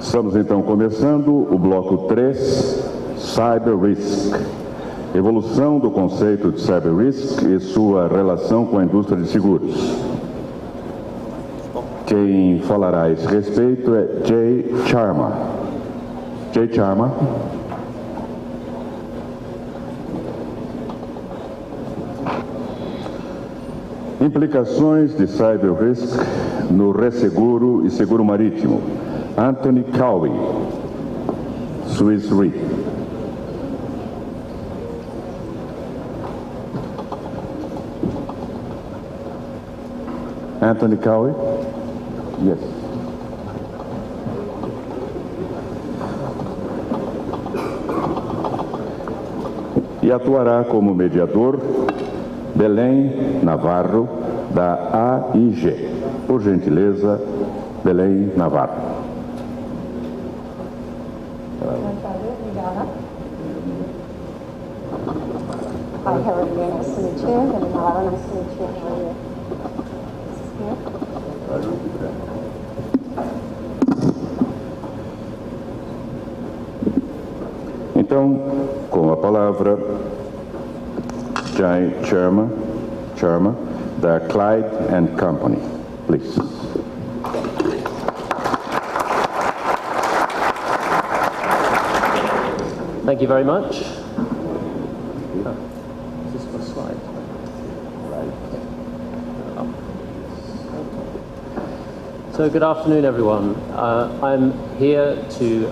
Estamos então começando o bloco 3, Cyber Risk. Evolução do conceito de Cyber Risk e sua relação com a indústria de seguros. Quem falará a esse respeito é Jay Sharma. Jay Sharma. Implicações de Cyber Risk no resseguro e seguro marítimo. Anthony Cowie, Swiss Re. Anthony Cowie? Yes. E atuará como mediador Belém Navarro, da AIG. Por gentileza, Belém Navarro. Hi, hello, very nice to meet you. Belém Navarro, nice to meet you. How are you? Então, com a palavra, Jay Sharma, da Clyde and Company, please. Thank you very much. Is this my slide? Right. So good afternoon, everyone. I'm here to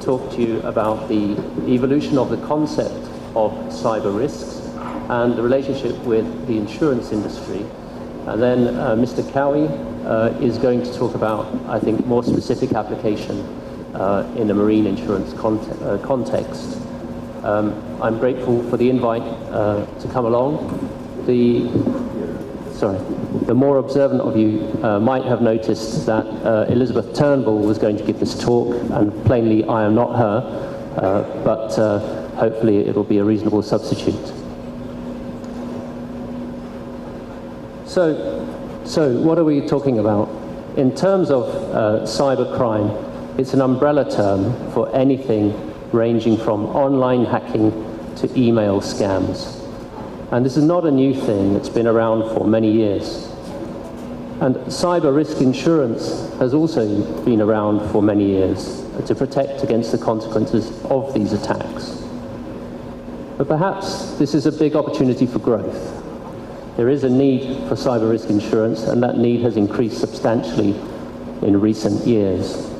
talk to you about the evolution of the concept of cyber risks and the relationship with the insurance industry. And then Mr. Cowie is going to talk about, I think, more specific application in the marine insurance context. I'm grateful for the invite to come along. The more observant of you might have noticed that Elizabeth Turnbull was going to give this talk, and plainly I am not her, but hopefully it will be a reasonable substitute. So what are we talking about? In terms of cybercrime, it's an umbrella term for anything ranging from online hacking to email scams. And this is not a new thing, it's been around for many years. And cyber risk insurance has also been around for many years to protect against the consequences of these attacks. But perhaps this is a big opportunity for growth. There is a need for cyber risk insurance, and that need has increased substantially in recent years.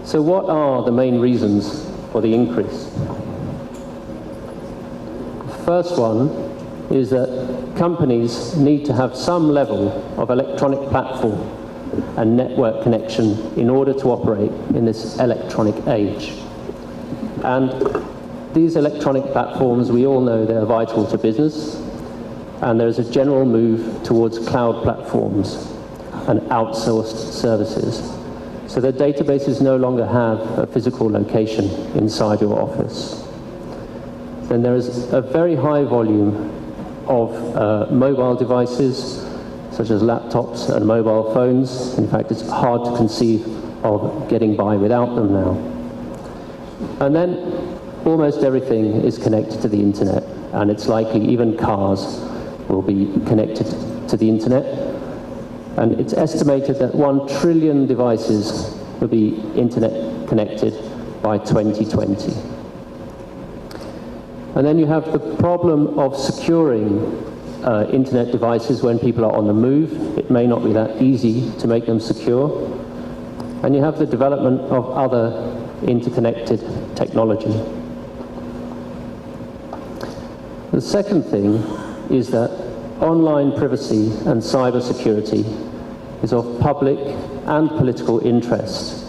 So what are the main reasons for the increase? The first one is that companies need to have some level of electronic platform and network connection in order to operate in this electronic age. And these electronic platforms, we all know they're vital to business, and there's a general move towards cloud platforms and outsourced services. So their databases no longer have a physical location inside your office. Then there is a very high volume of mobile devices, such as laptops and mobile phones. In fact, it's hard to conceive of getting by without them now. And then almost everything is connected to the internet, and it's likely even cars will be connected to the internet. And it's estimated that 1 trillion devices will be internet connected by 2020. And then you have the problem of securing internet devices when people are on the move. It may not be that easy to make them secure. And you have the development of other interconnected technology. The second thing is that online privacy and cybersecurity is of public and political interest.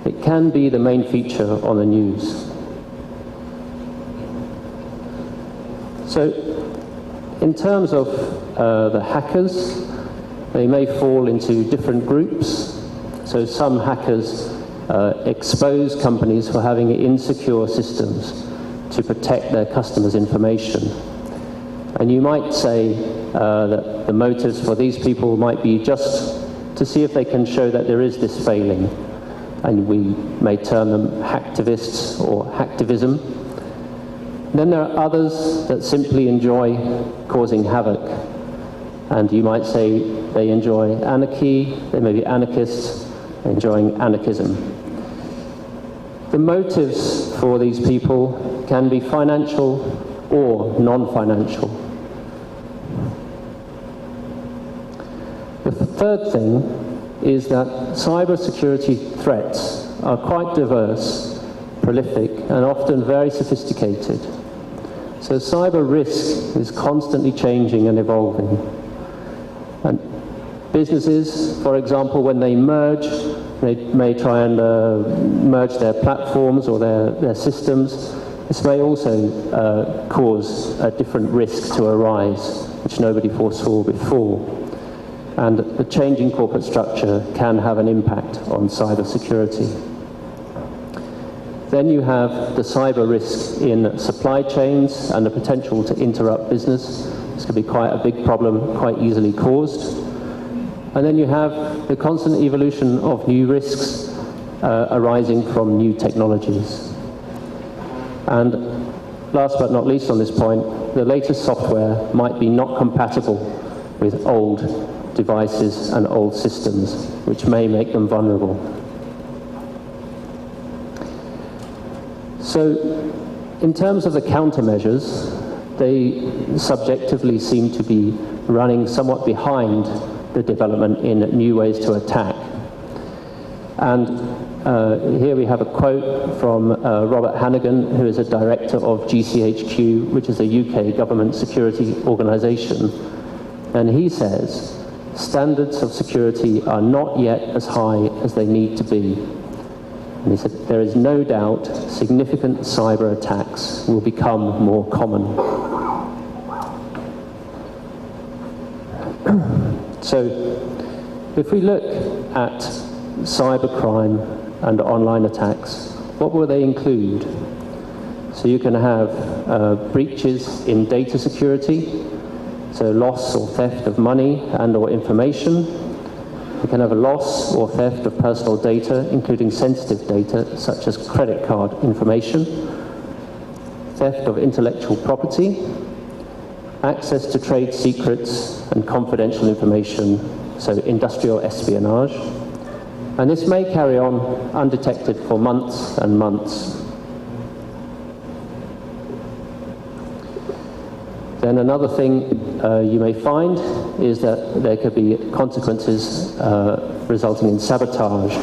It can be the main feature on the news. So, in terms of the hackers, they may fall into different groups. So some hackers expose companies for having insecure systems to protect their customers' information. And you might say that the motives for these people might be just to see if they can show that there is this failing. and we may term them hacktivists or hacktivism. Then there are others that simply enjoy causing havoc, and you might say they enjoy anarchy, they may be anarchists enjoying anarchism. The motives for these people can be financial or non-financial. The third thing is that cybersecurity threats are quite diverse, prolific, and often very sophisticated. So cyber risk is constantly changing and evolving. And businesses, for example, when they merge, they may try and merge their platforms or their systems. This may also cause a different risk to arise, which nobody foresaw before. And the changing corporate structure can have an impact on cybersecurity. Then you have the cyber risk in supply chains and the potential to interrupt business. This could be quite a big problem, quite easily caused. And then you have the constant evolution of new risks arising from new technologies. And last but not least on this point, the latest software might be not compatible with old devices and old systems, which may make them vulnerable. So, in terms of the countermeasures, they subjectively seem to be running somewhat behind the development in new ways to attack. And here we have a quote from Robert Hannigan, who is a director of GCHQ, which is a UK government security organisation. And he says, standards of security are not yet as high as they need to be. And he said, there is no doubt significant cyber attacks will become more common. So, if we look at cybercrime and online attacks, what will they include? So you can have breaches in data security, so loss or theft of money and or information. You can have a loss or theft of personal data, including sensitive data, such as credit card information, theft of intellectual property, access to trade secrets and confidential information, so industrial espionage. And this may carry on undetected for months and months. Then another thing you may find is that there could be consequences resulting in sabotage.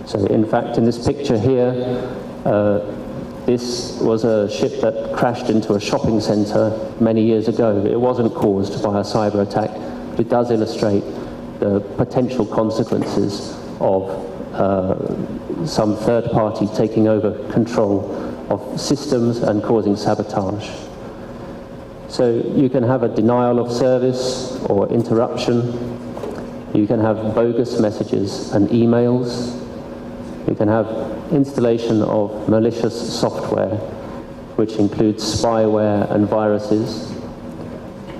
So in fact, in this picture here, this was a ship that crashed into a shopping centre many years ago. It wasn't caused by a cyber attack, but it does illustrate the potential consequences of some third party taking over control of systems and causing sabotage. So you can have a denial of service or interruption. You can have bogus messages and emails. You can have installation of malicious software, which includes spyware and viruses.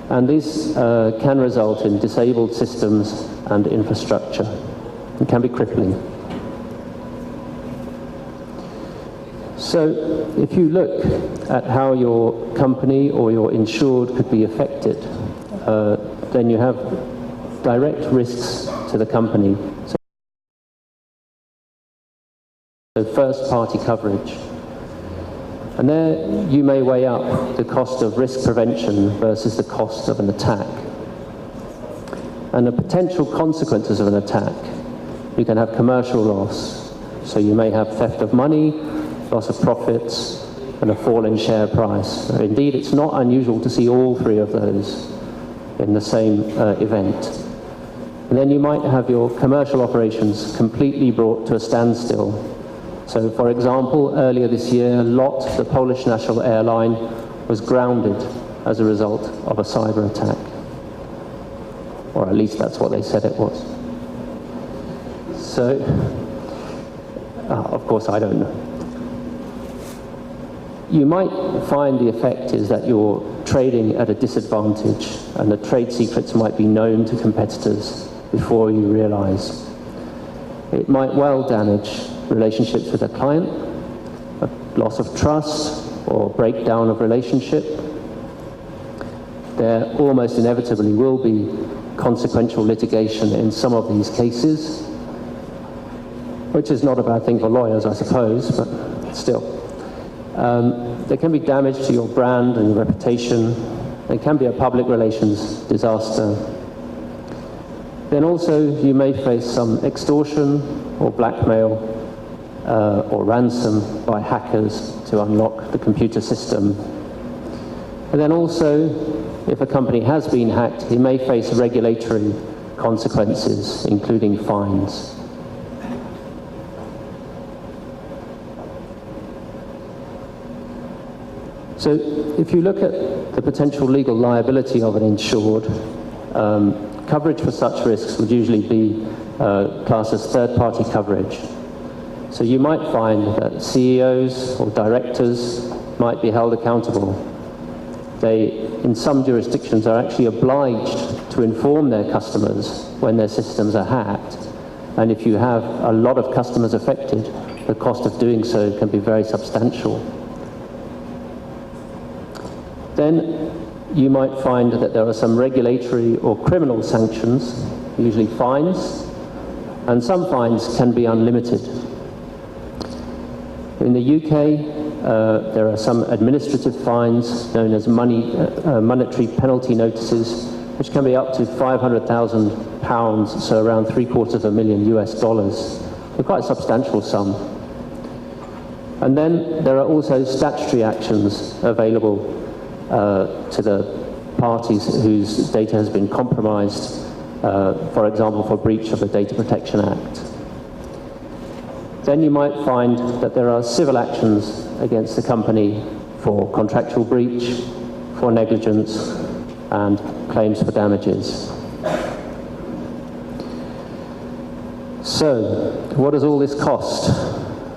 And these can result in disabled systems and infrastructure. It can be crippling. So if you look at how your company or your insured could be affected, then you have direct risks to the company. So first-party coverage. And there you may weigh up the cost of risk prevention versus the cost of an attack. And the potential consequences of an attack. You can have commercial loss. So you may have theft of money, loss of profits, and a fall in share price. Indeed, it's not unusual to see all three of those in the same event. And then you might have your commercial operations completely brought to a standstill. So, for example, earlier this year, LOT, the Polish national airline, was grounded as a result of a cyber attack. Or at least that's what they said it was. So, of course, I don't know. You might find the effect is that you're trading at a disadvantage and the trade secrets might be known to competitors before you realize. it might well damage relationships with a client, a loss of trust, or breakdown of relationship. There almost inevitably will be consequential litigation in some of these cases, which is not a bad thing for lawyers, I suppose, but still. There can be damage to your brand and your reputation. There can be a public relations disaster. Then also you may face some extortion or blackmail or ransom by hackers to unlock the computer system. And then also, if a company has been hacked, it may face regulatory consequences, including fines. So if you look at the potential legal liability of an insured, coverage for such risks would usually be classed as third-party coverage. So you might find that CEOs or directors might be held accountable. They, in some jurisdictions, are actually obliged to inform their customers when their systems are hacked. And if you have a lot of customers affected, the cost of doing so can be very substantial. Then you might find that there are some regulatory or criminal sanctions, usually fines, and some fines can be unlimited. In the UK, there are some administrative fines known as monetary penalty notices, which can be up to £500,000, so around $750,000 US. So quite a substantial sum. And then there are also statutory actions available to the parties whose data has been compromised, for example, for breach of the Data Protection Act. Then you might find that there are civil actions against the company for contractual breach, for negligence, and claims for damages. So, what does all this cost?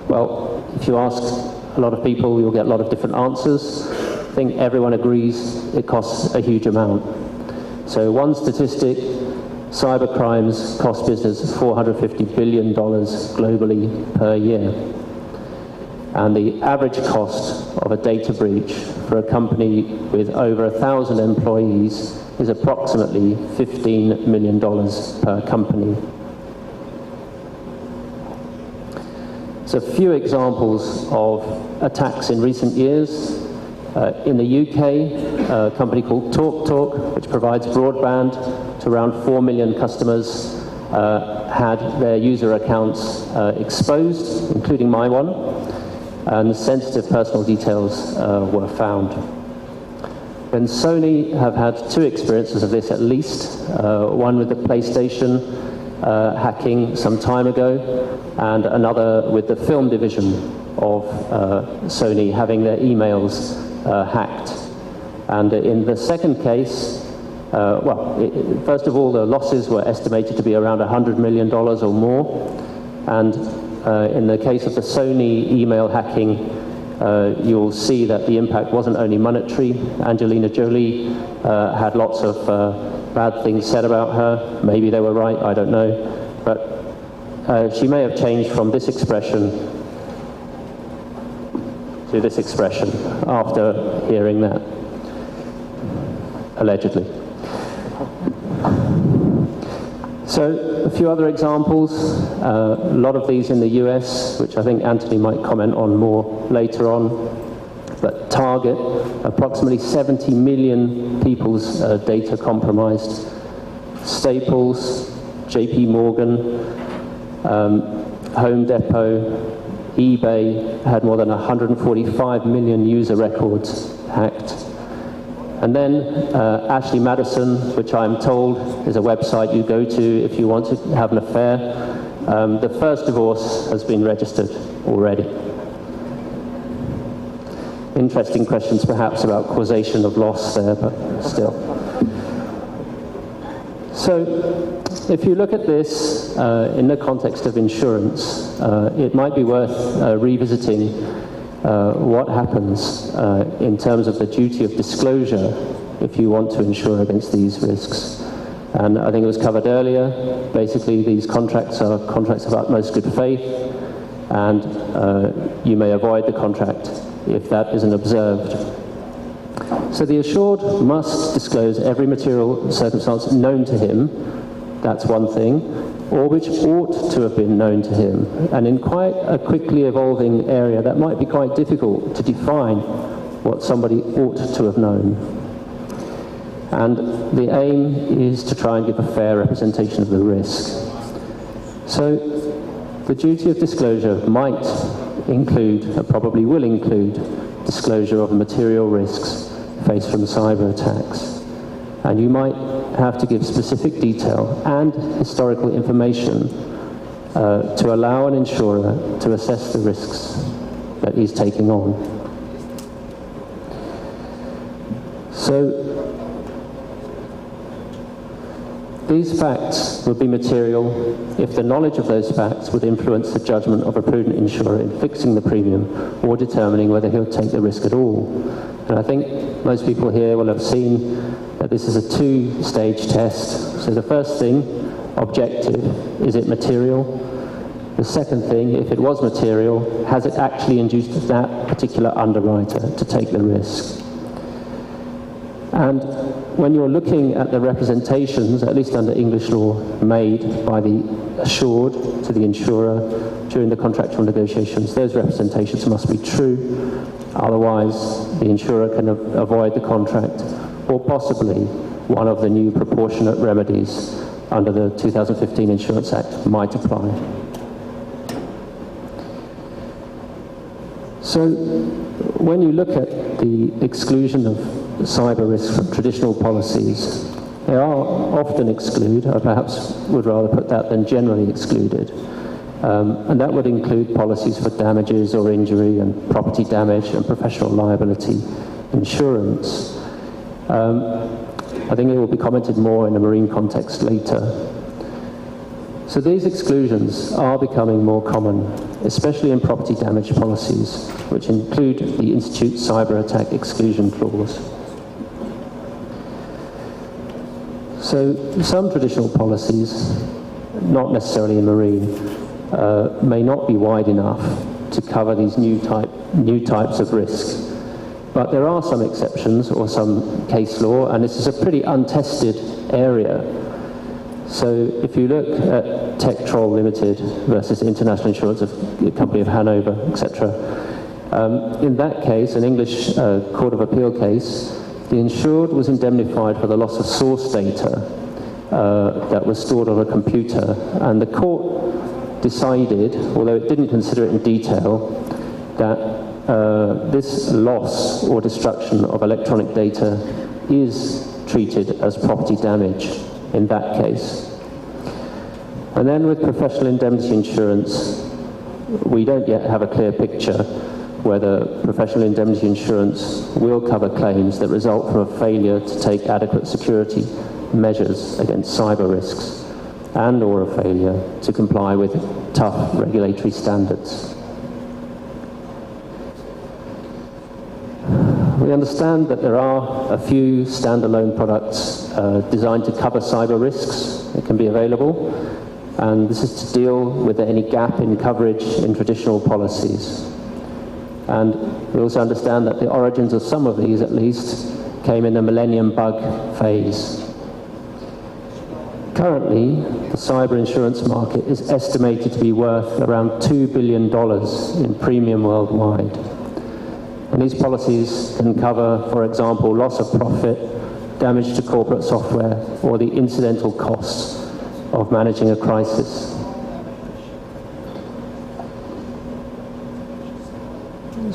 Well, if you ask a lot of people, you'll get a lot of different answers. I think everyone agrees it costs a huge amount. So one statistic, cyber crimes cost business $450 billion globally per year. And the average cost of a data breach for a company with over 1,000 employees is approximately $15 million per company. So a few examples of attacks in recent years. In the UK, a company called TalkTalk, which provides broadband to around 4 million customers, had their user accounts exposed, including my one, and sensitive personal details were found. Then Sony have had 2 experiences of this at least, one with the PlayStation hacking some time ago, and another with the film division of Sony having their emails hacked. And in the second case, first of all, the losses were estimated to be around $100 million or more. And in the case of the Sony email hacking, you'll see that the impact wasn't only monetary. Angelina Jolie had lots of bad things said about her. Maybe they were right, I don't know. But she may have changed from this expression to this expression after hearing that, allegedly. So a few other examples, a lot of these in the US, which I think Anthony might comment on more later on. But Target, approximately 70 million people's data compromised. Staples, JP Morgan, Home Depot, eBay had more than 145 million user records hacked. And then Ashley Madison, which I'm told is a website you go to if you want to have an affair. The first divorce has been registered already. Interesting questions perhaps about causation of loss there, but still. So if you look at this in the context of insurance, it might be worth revisiting what happens in terms of the duty of disclosure if you want to insure against these risks. And I think it was covered earlier. Basically, these contracts are contracts of utmost good faith, and you may avoid the contract if that isn't observed. So the assured must disclose every material circumstance known to him, that's one thing, or which ought to have been known to him. And in quite a quickly evolving area, that might be quite difficult to define what somebody ought to have known. And the aim is to try and give a fair representation of the risk. So the duty of disclosure might include, probably will include, disclosure of material risks faced from cyber attacks. And you might have to give specific detail and historical information to allow an insurer to assess the risks that he's taking on. So these facts would be material if the knowledge of those facts would influence the judgment of a prudent insurer in fixing the premium or determining whether he'll take the risk at all. And I think most people here will have seen that this is a two-stage test. So the first thing, objective, is it material? The second thing, if it was material, has it actually induced that particular underwriter to take the risk? And when you're looking at the representations, at least under English law, made by the assured to the insurer during the contractual negotiations, those representations must be true. Otherwise, the insurer can avoid the contract, or possibly one of the new proportionate remedies under the 2015 Insurance Act might apply. So when you look at the exclusion of cyber risk from traditional policies, they are often excluded, or perhaps would rather put that than generally excluded. And that would include policies for damages or injury and property damage and professional liability insurance. I think it will be commented more in a marine context later. So these exclusions are becoming more common, especially in property damage policies, which include the Institute Cyber Attack Exclusion Clause. So some traditional policies, not necessarily in marine, may not be wide enough to cover these new types of risk. But there are some exceptions or some case law, and this is a pretty untested area. So if you look at Tektrol Limited versus International Insurance Company of Hanover, etc., in that case, an English Court of Appeal case, the insured was indemnified for the loss of source data that was stored on a computer, and the court decided, although it didn't consider it in detail, that this loss or destruction of electronic data is treated as property damage in that case. And then with professional indemnity insurance, we don't yet have a clear picture whether professional indemnity insurance will cover claims that result from a failure to take adequate security measures against cyber risks and or a failure to comply with tough regulatory standards. We understand that there are a few standalone products designed to cover cyber risks that can be available, and this is to deal with any gap in coverage in traditional policies. And we also understand that the origins of some of these, at least, came in the millennium bug phase. Currently, the cyber insurance market is estimated to be worth around $2 billion in premium worldwide. And these policies can cover, for example, loss of profit, damage to corporate software, or the incidental costs of managing a crisis.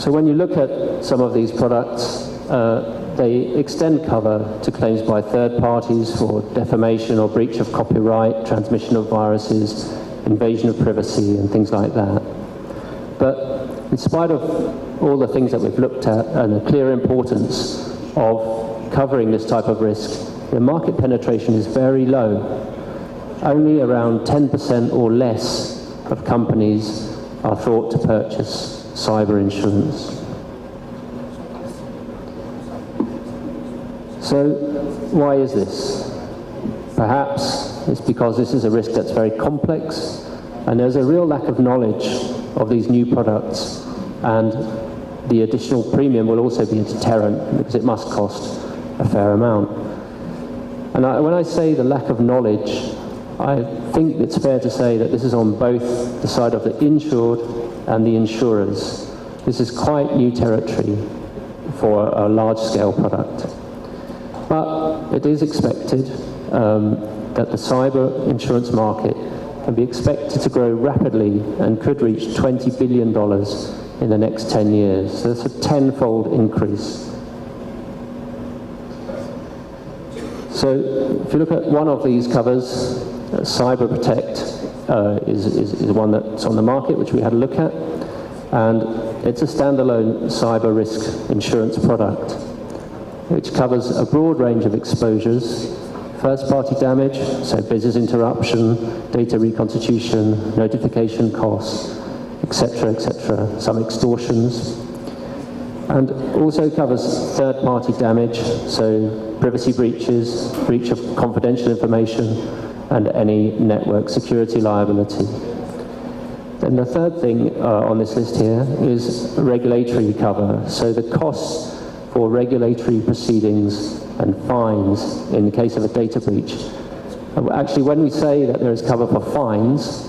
So when you look at some of these products, they extend cover to claims by third parties for defamation or breach of copyright, transmission of viruses, invasion of privacy, and things like that. But in spite of all the things that we've looked at and the clear importance of covering this type of risk, the market penetration is very low. Only around 10% or less of companies are thought to purchase cyber insurance. So why is this? Perhaps it's because this is a risk that's very complex, and there's a real lack of knowledge of these new products, and the additional premium will also be a deterrent because it must cost a fair amount. And when I say the lack of knowledge, I think it's fair to say that this is on both the side of the insured and the insurers. This is quite new territory for a large-scale product. But it is expected that the cyber insurance market can be expected to grow rapidly and could reach $20 billion in the next 10 years. So that's a tenfold increase. So if you look at one of these covers, Cyber Protect is one that's on the market, which we had a look at. And it's a standalone cyber risk insurance product, which covers a broad range of exposures: first-party damage, so business interruption, data reconstitution, notification costs, etc., some extortions. And also covers third-party damage, so privacy breaches, breach of confidential information, and any network security liability. Then the third thing on this list here is regulatory cover, so the costs for regulatory proceedings and fines in the case of a data breach. Actually, when we say that there is cover for fines,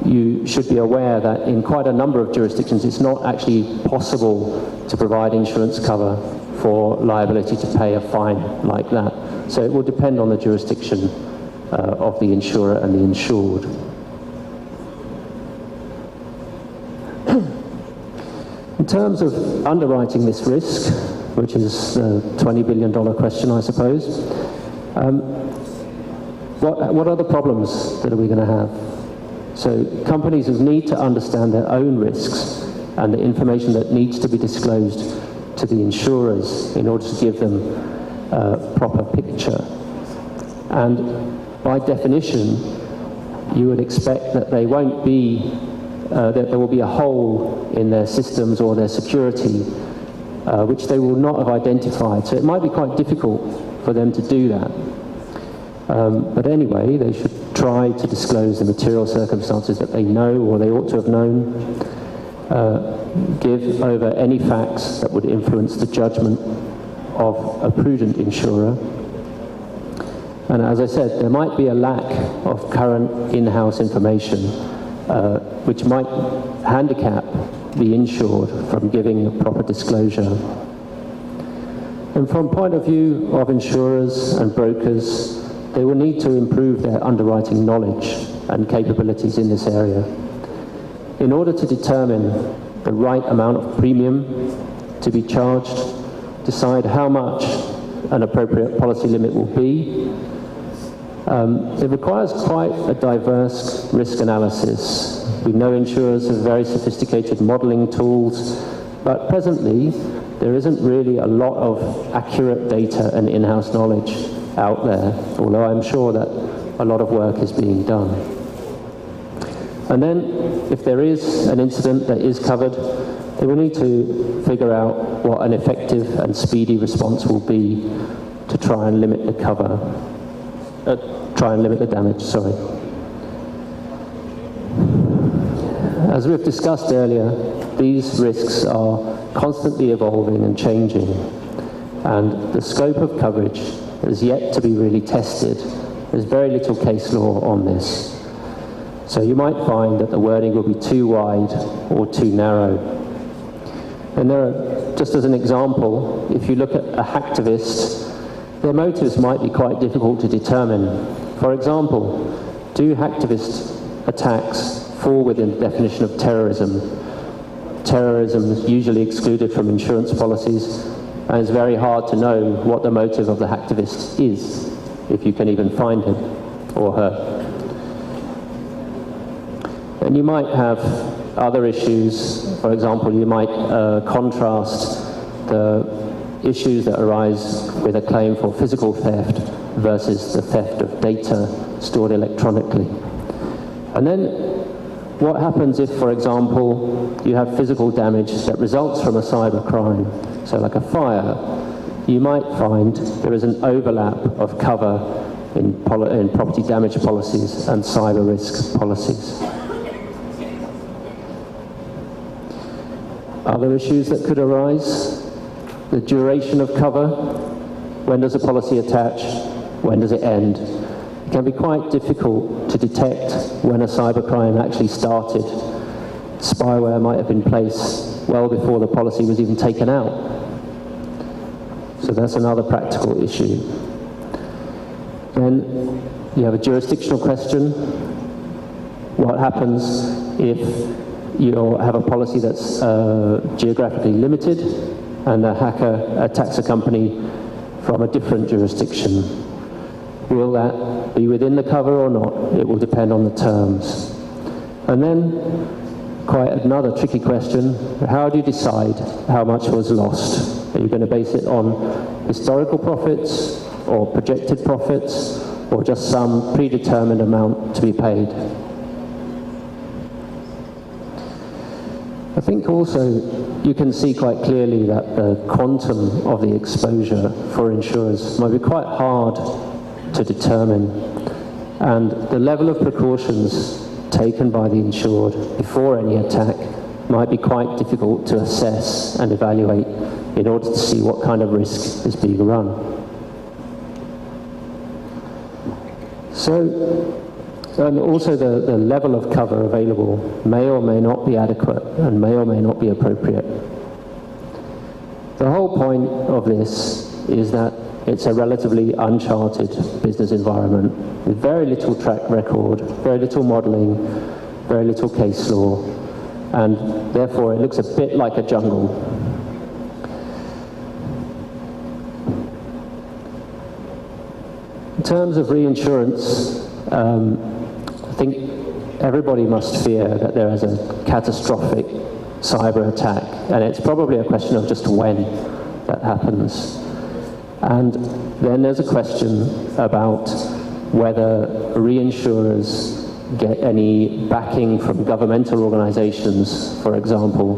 you should be aware that in quite a number of jurisdictions it's not actually possible to provide insurance cover for liability to pay a fine like that. So it will depend on the jurisdiction of the insurer and the insured. In terms of underwriting this risk, which is the $20 billion question, I suppose, what are the problems that are we going to have? So companies need to understand their own risks and the information that needs to be disclosed to the insurers in order to give them a proper picture. And by definition, you would expect that they won't be that there will be a hole in their systems or their security, which they will not have identified. So it might be quite difficult for them to do that. But anyway, they should try to disclose the material circumstances that they know or they ought to have known, give over any facts that would influence the judgment of a prudent insurer. And as I said, there might be a lack of current in-house information, which might handicap the insured from giving a proper disclosure. And from point of view of insurers and brokers, they will need to improve their underwriting knowledge and capabilities in this area in order to determine the right amount of premium to be charged, decide how much an appropriate policy limit will be. It requires quite a diverse risk analysis. We know insurers have very sophisticated modeling tools, but presently there isn't really a lot of accurate data and in-house knowledge out there, although I'm sure that a lot of work is being done. And then, if there is an incident that is covered, they will need to figure out what an effective and speedy response will be to try and limit the damage, sorry. As we've discussed earlier, these risks are constantly evolving and changing, and the scope of coverage is yet to be really tested. There's very little case law on this. So you might find that the wording will be too wide or too narrow. And there are, just as an example, if you look at a hacktivist, their motives might be quite difficult to determine. For example, do hacktivist attacks fall within the definition of terrorism? Terrorism is usually excluded from insurance policies, and it's very hard to know what the motive of the hacktivist is, if you can even find him or her. And you might have other issues. For example, you might contrast the issues that arise with a claim for physical theft versus the theft of data stored electronically. And then what happens if, for example, you have physical damage that results from a cyber crime, so like a fire, you might find there is an overlap of cover in property damage policies and cyber risk policies. Other issues that could arise: the duration of cover. When does a policy attach? When does it end? It can be quite difficult to detect when a cybercrime actually started. Spyware might have been placed well before the policy was even taken out. So that's another practical issue. Then you have a jurisdictional question. What happens if you have a policy that's geographically limited and a hacker attacks a company from a different jurisdiction? Will that be within the cover or not? It will depend on the terms. And then, quite another tricky question: how do you decide how much was lost? Are you going to base it on historical profits or projected profits, or just some predetermined amount to be paid? I think also you can see quite clearly that the quantum of the exposure for insurers might be quite hard to determine, and the level of precautions taken by the insured before any attack might be quite difficult to assess and evaluate in order to see what kind of risk is being run. So, and also the level of cover available may or may not be adequate and may or may not be appropriate. The whole point of this is that it's a relatively uncharted business environment with very little track record, very little modelling, very little case law, and therefore it looks a bit like a jungle. In terms of reinsurance, I think everybody must fear that there is a catastrophic cyber attack, and it's probably a question of just when that happens. And then there's a question about whether reinsurers get any backing from governmental organizations, for example,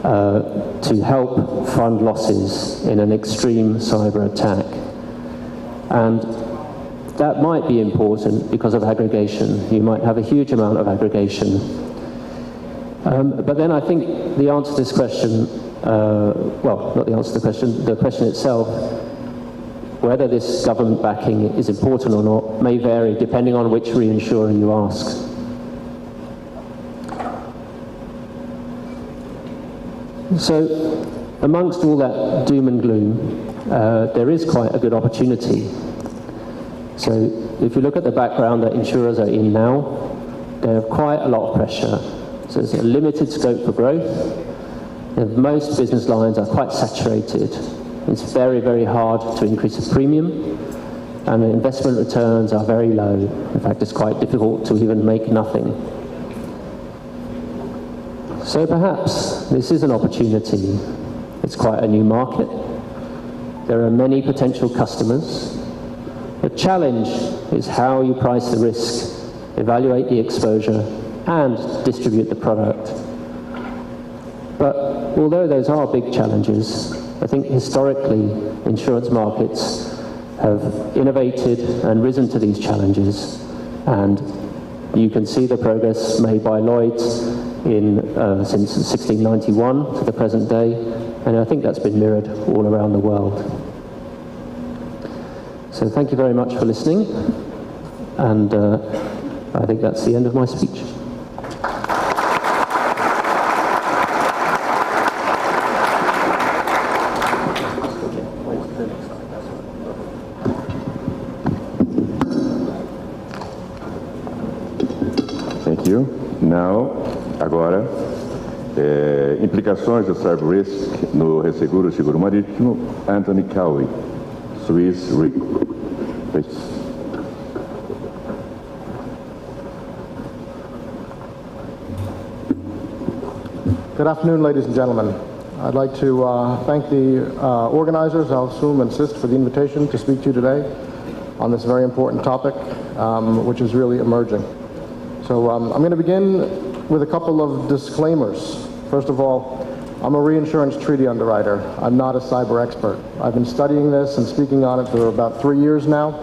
to help fund losses in an extreme cyber attack. And that might be important because of aggregation. You might have a huge amount of aggregation. But then I think the answer to this question, well, not the answer to the question itself, whether this government backing is important or not may vary depending on which reinsurer you ask. So, amongst all that doom and gloom, there is quite a good opportunity. So, if you look at the background that insurers are in now, they have quite a lot of pressure. So there's a limited scope for growth. Most business lines are quite saturated. It's very, very hard to increase the premium, and the investment returns are very low. In fact, it's quite difficult to even make nothing. So perhaps this is an opportunity. It's quite a new market. There are many potential customers. The challenge is how you price the risk, evaluate the exposure, and distribute the product. But although those are big challenges, I think historically insurance markets have innovated and risen to these challenges, and you can see the progress made by Lloyd's since 1691 to the present day, and I think that's been mirrored all around the world. So thank you very much for listening, and I think that's the end of my speech. Thank you. Now, agora, implicações do cyber risk no resseguro e seguro marítimo, Anthony Cowie, Swiss Re. Please. Good afternoon, ladies and gentlemen. I'd like to thank the organizers, ALSUM and CIST, for the invitation to speak to you today on this very important topic, which is really emerging. So I'm going to begin with a couple of disclaimers. First of all, I'm a reinsurance treaty underwriter. I'm not a cyber expert. I've been studying this and speaking on it for about 3 years now.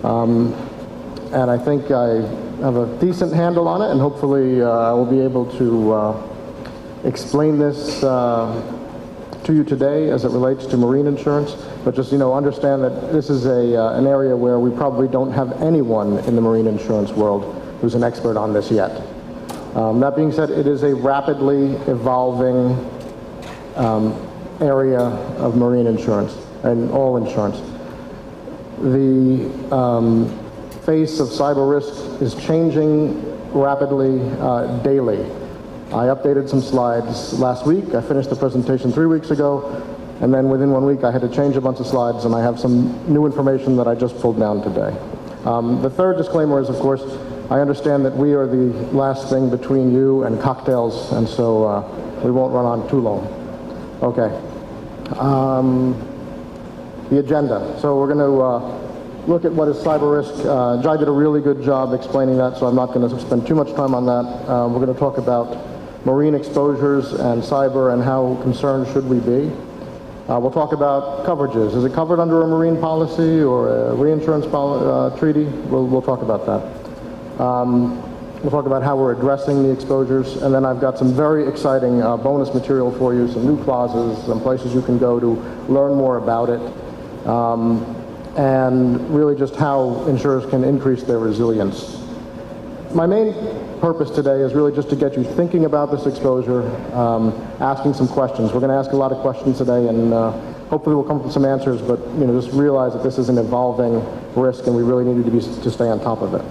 And I think I have a decent handle on it, and hopefully I will be able to explain this to you today as it relates to marine insurance. But just, understand that this is an area where we probably don't have anyone in the marine insurance world who's an expert on this yet. That being said, it is a rapidly evolving area of marine insurance and all insurance. The face of cyber risk is changing rapidly daily. I updated some slides last week. I finished the presentation 3 weeks ago, and then within 1 week I had to change a bunch of slides, and I have some new information that I just pulled down today. The third disclaimer is, of course, I understand that we are the last thing between you and cocktails, and so we won't run on too long. Okay. The agenda. So we're going to look at what is cyber risk. Jai did a really good job explaining that, so I'm not going to spend too much time on that. We're going to talk about marine exposures and cyber and how concerned should we be. We'll talk about coverages. Is it covered under a marine policy or a reinsurance treaty? We'll talk about that. We'll talk about how we're addressing the exposures, and then I've got some very exciting bonus material for you, some new clauses, some places you can go to learn more about it, and really just how insurers can increase their resilience. My main purpose today is really just to get you thinking about this exposure, asking some questions. We're going to ask a lot of questions today, and hopefully we'll come up with some answers, but just realize that this is an evolving risk and we really need to stay on top of it.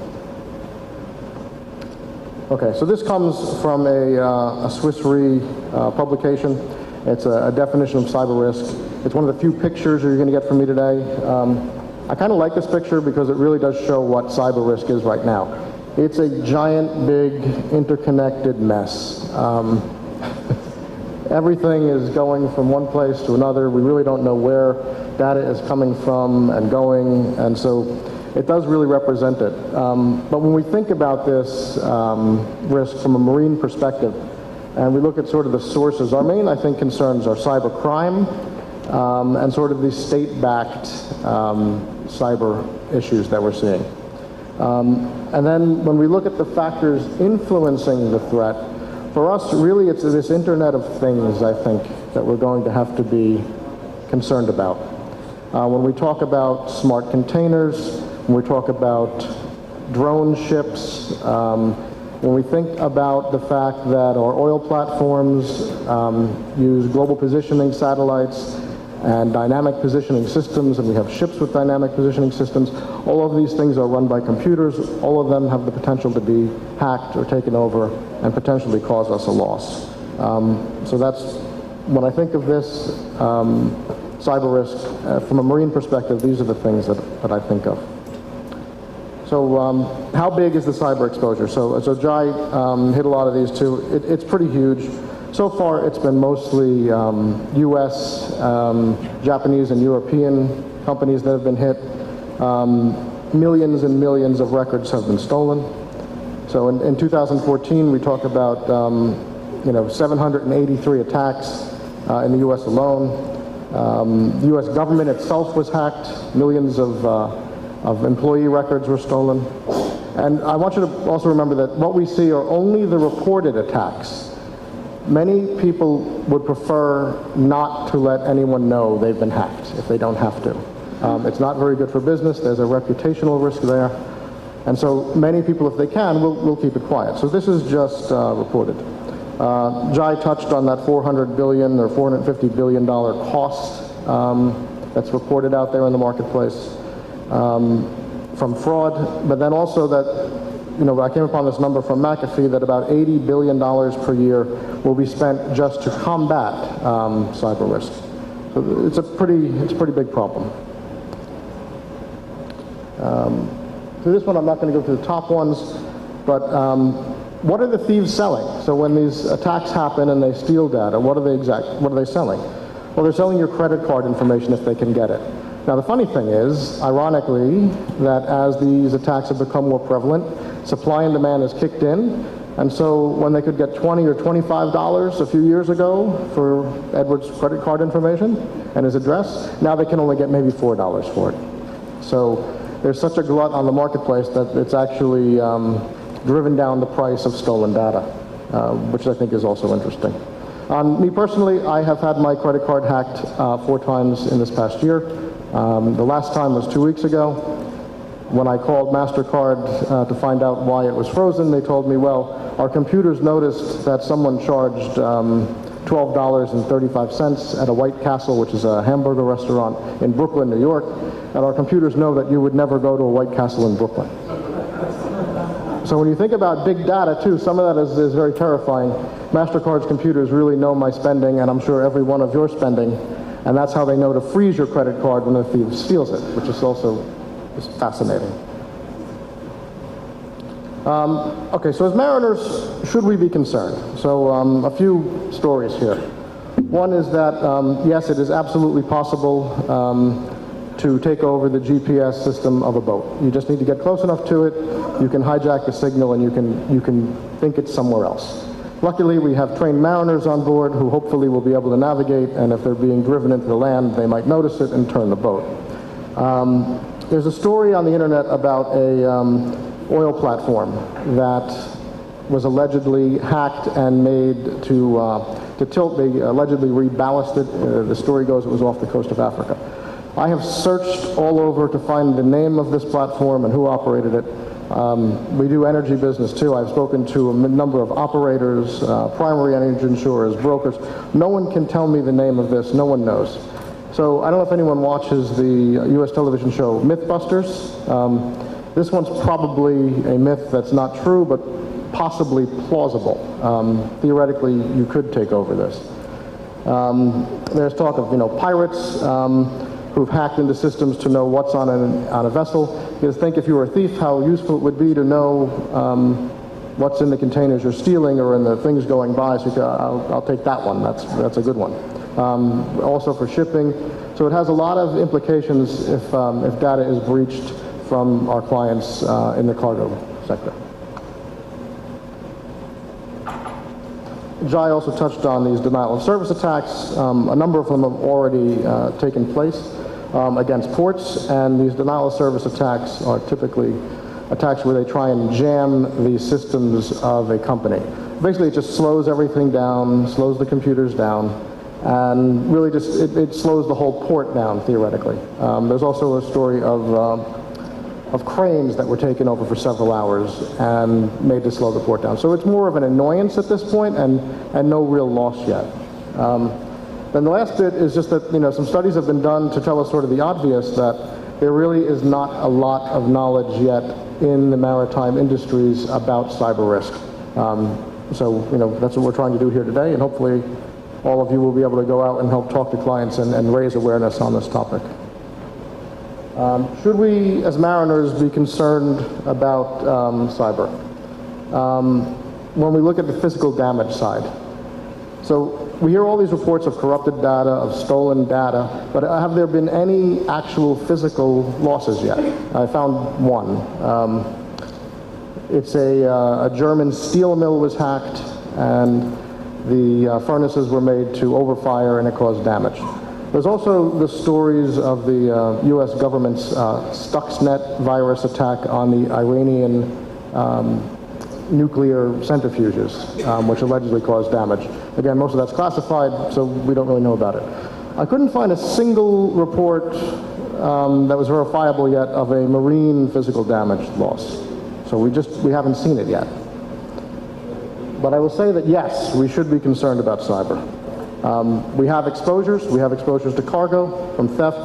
Okay, so this comes from a Swiss Re publication. It's a definition of cyber risk. It's one of the few pictures you're going to get from me today. I kind of like this picture because it really does show what cyber risk is right now. It's a giant, big, interconnected mess. Everything is going from one place to another. We really don't know where data is coming from and going, and so it does really represent it. But when we think about this risk from a marine perspective, and we look at sort of the sources, our main, I think, concerns are cyber crime and sort of the state-backed cyber issues that we're seeing. And then when we look at the factors influencing the threat, for us, really, it's this Internet of Things, I think, that we're going to have to be concerned about. When we talk about smart containers, when we talk about drone ships, when we think about the fact that our oil platforms use global positioning satellites and dynamic positioning systems, and we have ships with dynamic positioning systems, all of these things are run by computers. All of them have the potential to be hacked or taken over and potentially cause us a loss. So that's, when I think of this cyber risk, from a marine perspective, these are the things that I think of. So how big is the cyber exposure? So Jai hit a lot of these too. It's pretty huge. So far, it's been mostly U.S., Japanese, and European companies that have been hit. Millions and millions of records have been stolen. So in 2014, we talk about 783 attacks in the U.S. alone. The U.S. government itself was hacked. Millions of employee records were stolen. And I want you to also remember that what we see are only the reported attacks. Many people would prefer not to let anyone know they've been hacked if they don't have to. It's not very good for business. There's a reputational risk there. And so many people, if they can, will keep it quiet. So this is just reported. Jai touched on that $400 billion or $450 billion cost that's reported out there in the marketplace from fraud, but then also that, I came upon this number from McAfee that about $80 billion per year will be spent just to combat cyber risk. So it's a pretty big problem. So this one, I'm not going to go through the top ones, but what are the thieves selling? So when these attacks happen and they steal data, what are they selling? Well, they're selling your credit card information if they can get it. Now, the funny thing is, ironically, that as these attacks have become more prevalent, supply and demand has kicked in, And so when they could get $20 or $25 a few years ago for Edward's credit card information and his address, now they can only get maybe $4 for it. So there's such a glut on the marketplace that it's actually driven down the price of stolen data, which I think is also interesting. Me personally, I have had my credit card hacked 4 times in this past year. The last time was 2 weeks ago. When I called MasterCard to find out why it was frozen, they told me, well, our computers noticed that someone charged $12.35 at a White Castle, which is a hamburger restaurant in Brooklyn, New York, and our computers know that you would never go to a White Castle in Brooklyn. So when you think about big data, too, some of that is very terrifying. MasterCard's computers really know my spending, and I'm sure every one of your spending, and that's how they know to freeze your credit card when a thief steals it, which is also fascinating. Okay, so as mariners, should we be concerned? So a few stories here. One is that, yes, it is absolutely possible to take over the GPS system of a boat. You just need to get close enough to it, you can hijack the signal, and you can think it's somewhere else. Luckily, we have trained mariners on board who hopefully will be able to navigate, and if they're being driven into the land, they might notice it and turn the boat. There's a story on the internet about a oil platform that was allegedly hacked and made to tilt. They allegedly reballasted. The story goes it was off the coast of Africa. I have searched all over to find the name of this platform and who operated it. We do energy business too. I've spoken to a number of operators, primary energy insurers, brokers. No one can tell me the name of this. No one knows. So I don't know if anyone watches the U.S. television show Mythbusters. This one's probably a myth that's not true, but possibly plausible. Theoretically, you could take over this. There's talk of pirates who've hacked into systems to know what's on a vessel. You just think if you were a thief, how useful it would be to know what's in the containers you're stealing or in the things going by. So you could, I'll take that one. That's a good one. Also for shipping. So it has a lot of implications if data is breached from our clients in the cargo sector. Jai also touched on these denial of service attacks. A number of them have already taken place against ports, and these denial of service attacks are typically attacks where they try and jam the systems of a company. Basically, it just slows everything down, slows the computers down, and really just it slows the whole port down, theoretically. There's also a story of cranes that were taken over for several hours and made to slow the port down. So it's more of an annoyance at this point and no real loss yet. Then the last bit is just that some studies have been done to tell us sort of the obvious, that there really is not a lot of knowledge yet in the maritime industries about cyber risk. So that's what we're trying to do here today, and hopefully all of you will be able to go out and help talk to clients and raise awareness on this topic. Should we, as mariners, be concerned about cyber? When we look at the physical damage side. So we hear all these reports of corrupted data, of stolen data, but have there been any actual physical losses yet? I found one. It's a German steel mill was hacked, and the furnaces were made to overfire and it caused damage. There's also the stories of the U.S. government's Stuxnet virus attack on the Iranian nuclear centrifuges, which allegedly caused damage. Again, most of that's classified, so we don't really know about it. I couldn't find a single report that was verifiable yet of a marine physical damage loss. So we haven't seen it yet. But I will say that yes, we should be concerned about cyber. We have exposures. We have exposures to cargo from theft.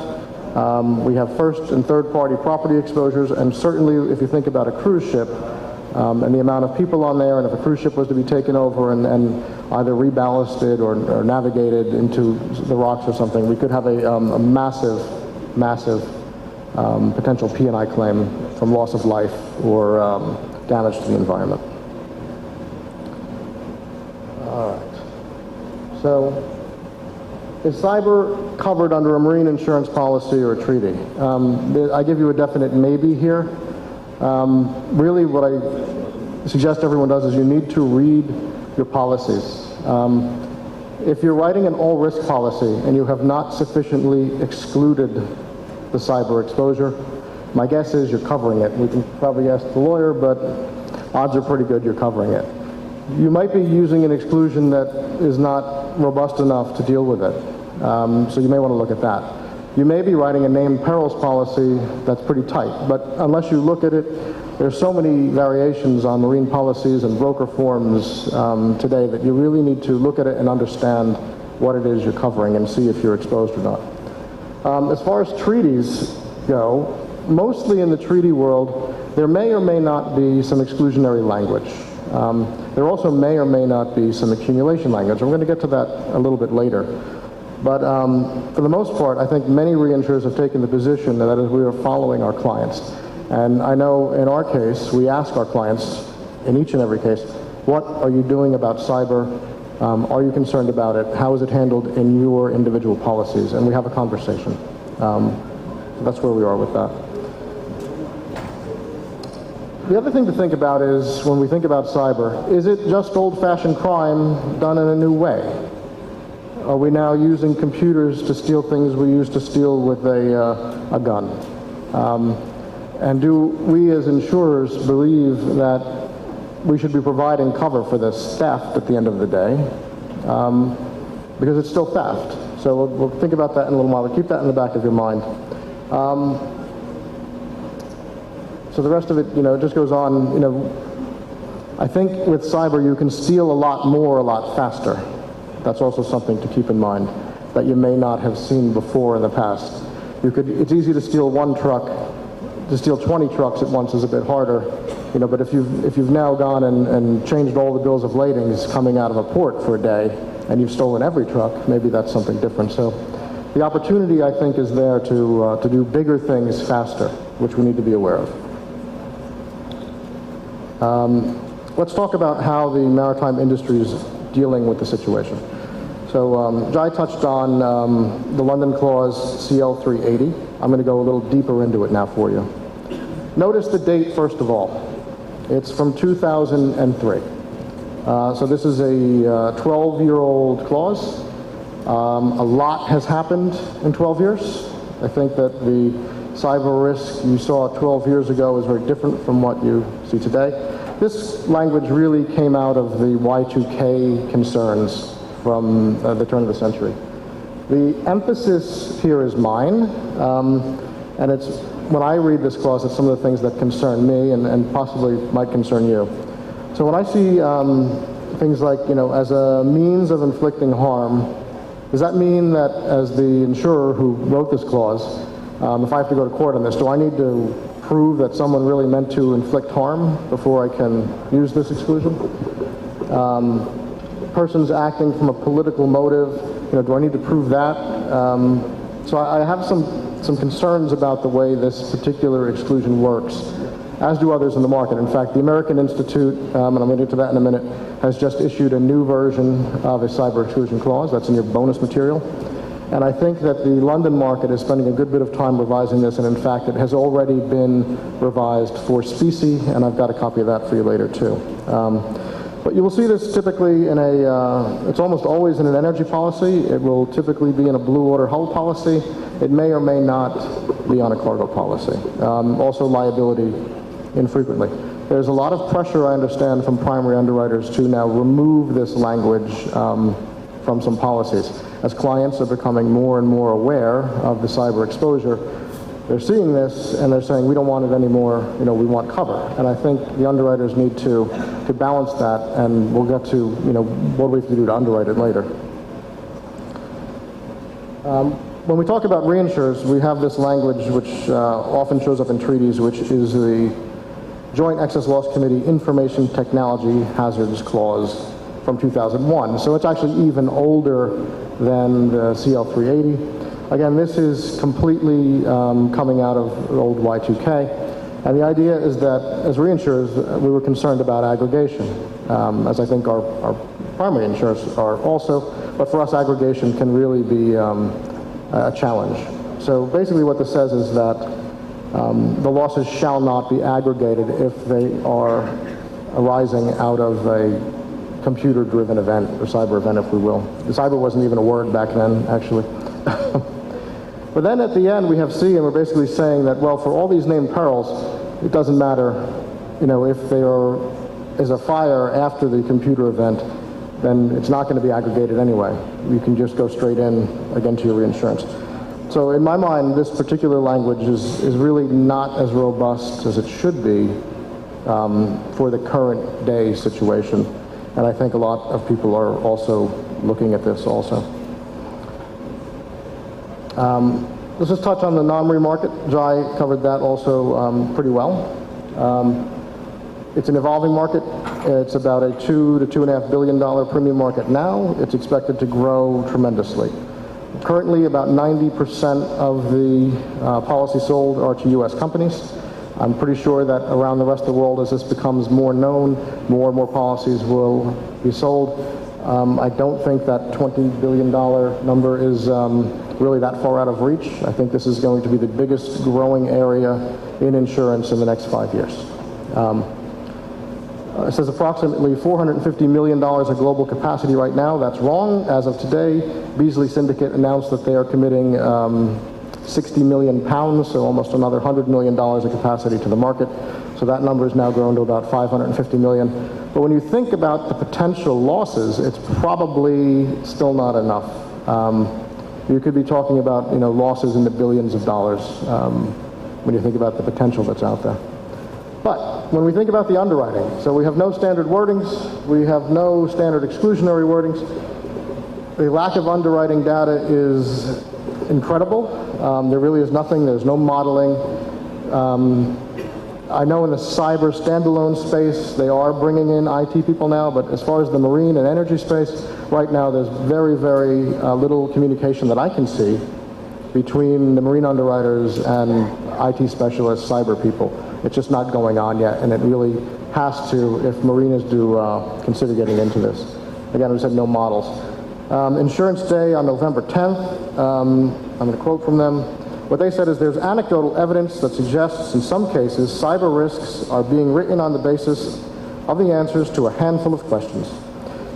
We have first and third party property exposures, and certainly if you think about a cruise ship and the amount of people on there, and if a cruise ship was to be taken over and either reballasted or navigated into the rocks or something, we could have a massive potential P&I claim from loss of life or damage to the environment. All right. So, is cyber covered under a marine insurance policy or a treaty? I give you a definite maybe here. Really, what suggest everyone does is you need to read your policies. If you're writing an all-risk policy and you have not sufficiently excluded the cyber exposure, my guess is you're covering it. We can probably ask the lawyer, but odds are pretty good you're covering it. You might be using an exclusion that is not robust enough to deal with it, so you may want to look at that. You may be writing a named perils policy that's pretty tight, but unless you look at it, there's so many variations on marine policies and broker forms today that you really need to look at it and understand what it is you're covering and see if you're exposed or not. As far as treaties go, mostly in the treaty world, there may or may not be some exclusionary language. There also may or may not be some accumulation language. We're going to get to that a little bit later. But for the most part, I think many reinsurers have taken the position that we are following our clients. And I know in our case, we ask our clients, in each and every case, what are you doing about cyber? Are you concerned about it? How is it handled in your individual policies? And we have a conversation. So that's where we are with that. The other thing to think about is, when we think about cyber, is it just old-fashioned crime done in a new way? Are we now using computers to steal things we used to steal with a gun? And do we as insurers believe that we should be providing cover for this theft at the end of the day? Because it's still theft. So we'll think about that in a little while, but keep that in the back of your mind. So the rest of it, it just goes on. I think with cyber you can steal a lot more, a lot faster. That's also something to keep in mind that you may not have seen before in the past. It's easy to steal one truck. To steal 20 trucks at once is a bit harder, but if you've now gone and changed all the bills of ladings coming out of a port for a day, and you've stolen every truck, maybe that's something different. So the opportunity, I think, is there to do bigger things faster, which we need to be aware of. Let's talk about how the maritime industry is dealing with the situation. So Jai touched on the London Clause CL 380. I'm going to go a little deeper into it now for you. Notice the date, first of all. It's from 2003. So this is a 12-year-old clause. A lot has happened in 12 years. I think that the cyber risk you saw 12 years ago is very different from what you see today. This language really came out of the Y2K concerns from the turn of the century. The emphasis here is mine, and it's, when I read this clause, it's some of the things that concern me and possibly might concern you. So when I see things like, as a means of inflicting harm, does that mean that as the insurer who wrote this clause, if I have to go to court on this, do I need to prove that someone really meant to inflict harm before I can use this exclusion? Persons acting from a political motive, do I need to prove that? So I have some concerns about the way this particular exclusion works, as do others in the market. In fact, the American Institute, and I'm going to get to that in a minute, has just issued a new version of a cyber exclusion clause. That's in your bonus material. And I think that the London market is spending a good bit of time revising this, and in fact it has already been revised for specie, and I've got a copy of that for you later too. But you will see this typically in it's almost always in an energy policy. It will typically be in a blue water hull policy. It may or may not be on a cargo policy. Also liability infrequently. There's a lot of pressure, I understand, from primary underwriters to now remove this language from some policies. As clients are becoming more and more aware of the cyber exposure, they're seeing this and they're saying, we don't want it anymore, we want cover. And I think the underwriters need to balance that, and we'll get to, what we have to do to underwrite it later. When we talk about reinsurers, we have this language which often shows up in treaties, which is the Joint Excess Loss Committee Information Technology Hazards Clause from 2001. So it's actually even older than the CL 380. Again, this is completely coming out of old Y2K. And the idea is that as reinsurers, we were concerned about aggregation, as I think our primary insurers are also. But for us, aggregation can really be a challenge. So basically what this says is that the losses shall not be aggregated if they are arising out of a computer-driven event, or cyber event, if we will. The cyber wasn't even a word back then, actually. But then at the end, we have C, and we're basically saying that, well, for all these named perils, it doesn't matter, you know, if there is a fire after the computer event, then it's not going to be aggregated anyway. You can just go straight in, again, to your reinsurance. So in my mind, this particular language is really not as robust as it should be for the current day situation. And I think a lot of people are also looking at this also. Let's just touch on the non-marine market. Jai covered that also pretty well. It's an evolving market. It's about a $2 to $2.5 billion premium market now. It's expected to grow tremendously. Currently, about 90% of the policies sold are to U.S. companies. I'm pretty sure that around the rest of the world, as this becomes more known, more and more policies will be sold. I don't think that $20 billion number is really that far out of reach. I think this is going to be the biggest growing area in insurance in the next 5 years. It says approximately $450 million of global capacity right now. That's wrong. As of today, Beazley Syndicate announced that they are committing 60 million pounds, so almost another $100 million of capacity to the market. So that number has now grown to about 550 million. But when you think about the potential losses, it's probably still not enough. You could be talking about, you know, losses in the billions of dollars when you think about the potential that's out there. But when we think about the underwriting, so we have no standard wordings, we have no standard exclusionary wordings. The lack of underwriting data is incredible. There really is nothing. There's no modeling. I know in the cyber standalone space, they are bringing in IT people now, but as far as the marine and energy space, right now there's very, very little communication that I can see between the marine underwriters and IT specialists, cyber people. It's just not going on yet, and it really has to if marinas do consider getting into this. Again, we said no models. Insurance Day on November 10th, I'm going to quote from them. What they said is there's anecdotal evidence that suggests in some cases cyber risks are being written on the basis of the answers to a handful of questions.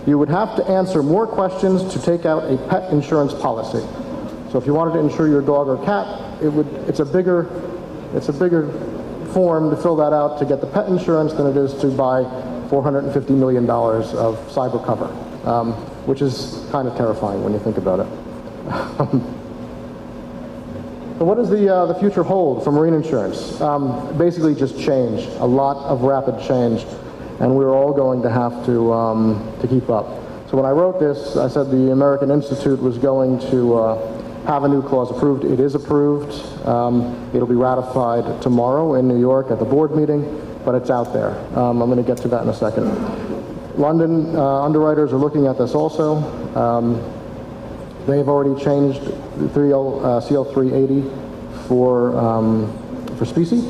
You would have to answer more questions to take out a pet insurance policy. So if you wanted to insure your dog or cat, it's a bigger form to fill that out to get the pet insurance than it is to buy $450 million of cyber cover, which is kind of terrifying when you think about it. So what does the future hold for marine insurance? Basically just change, a lot of rapid change, and we're all going to have to keep up. So when I wrote this, I said the American Institute was going to have a new clause approved. It is approved. It'll be ratified tomorrow in New York at the board meeting, but it's out there. I'm going to get to that in a second. London underwriters are looking at this also. They've already changed the CL380 for specie.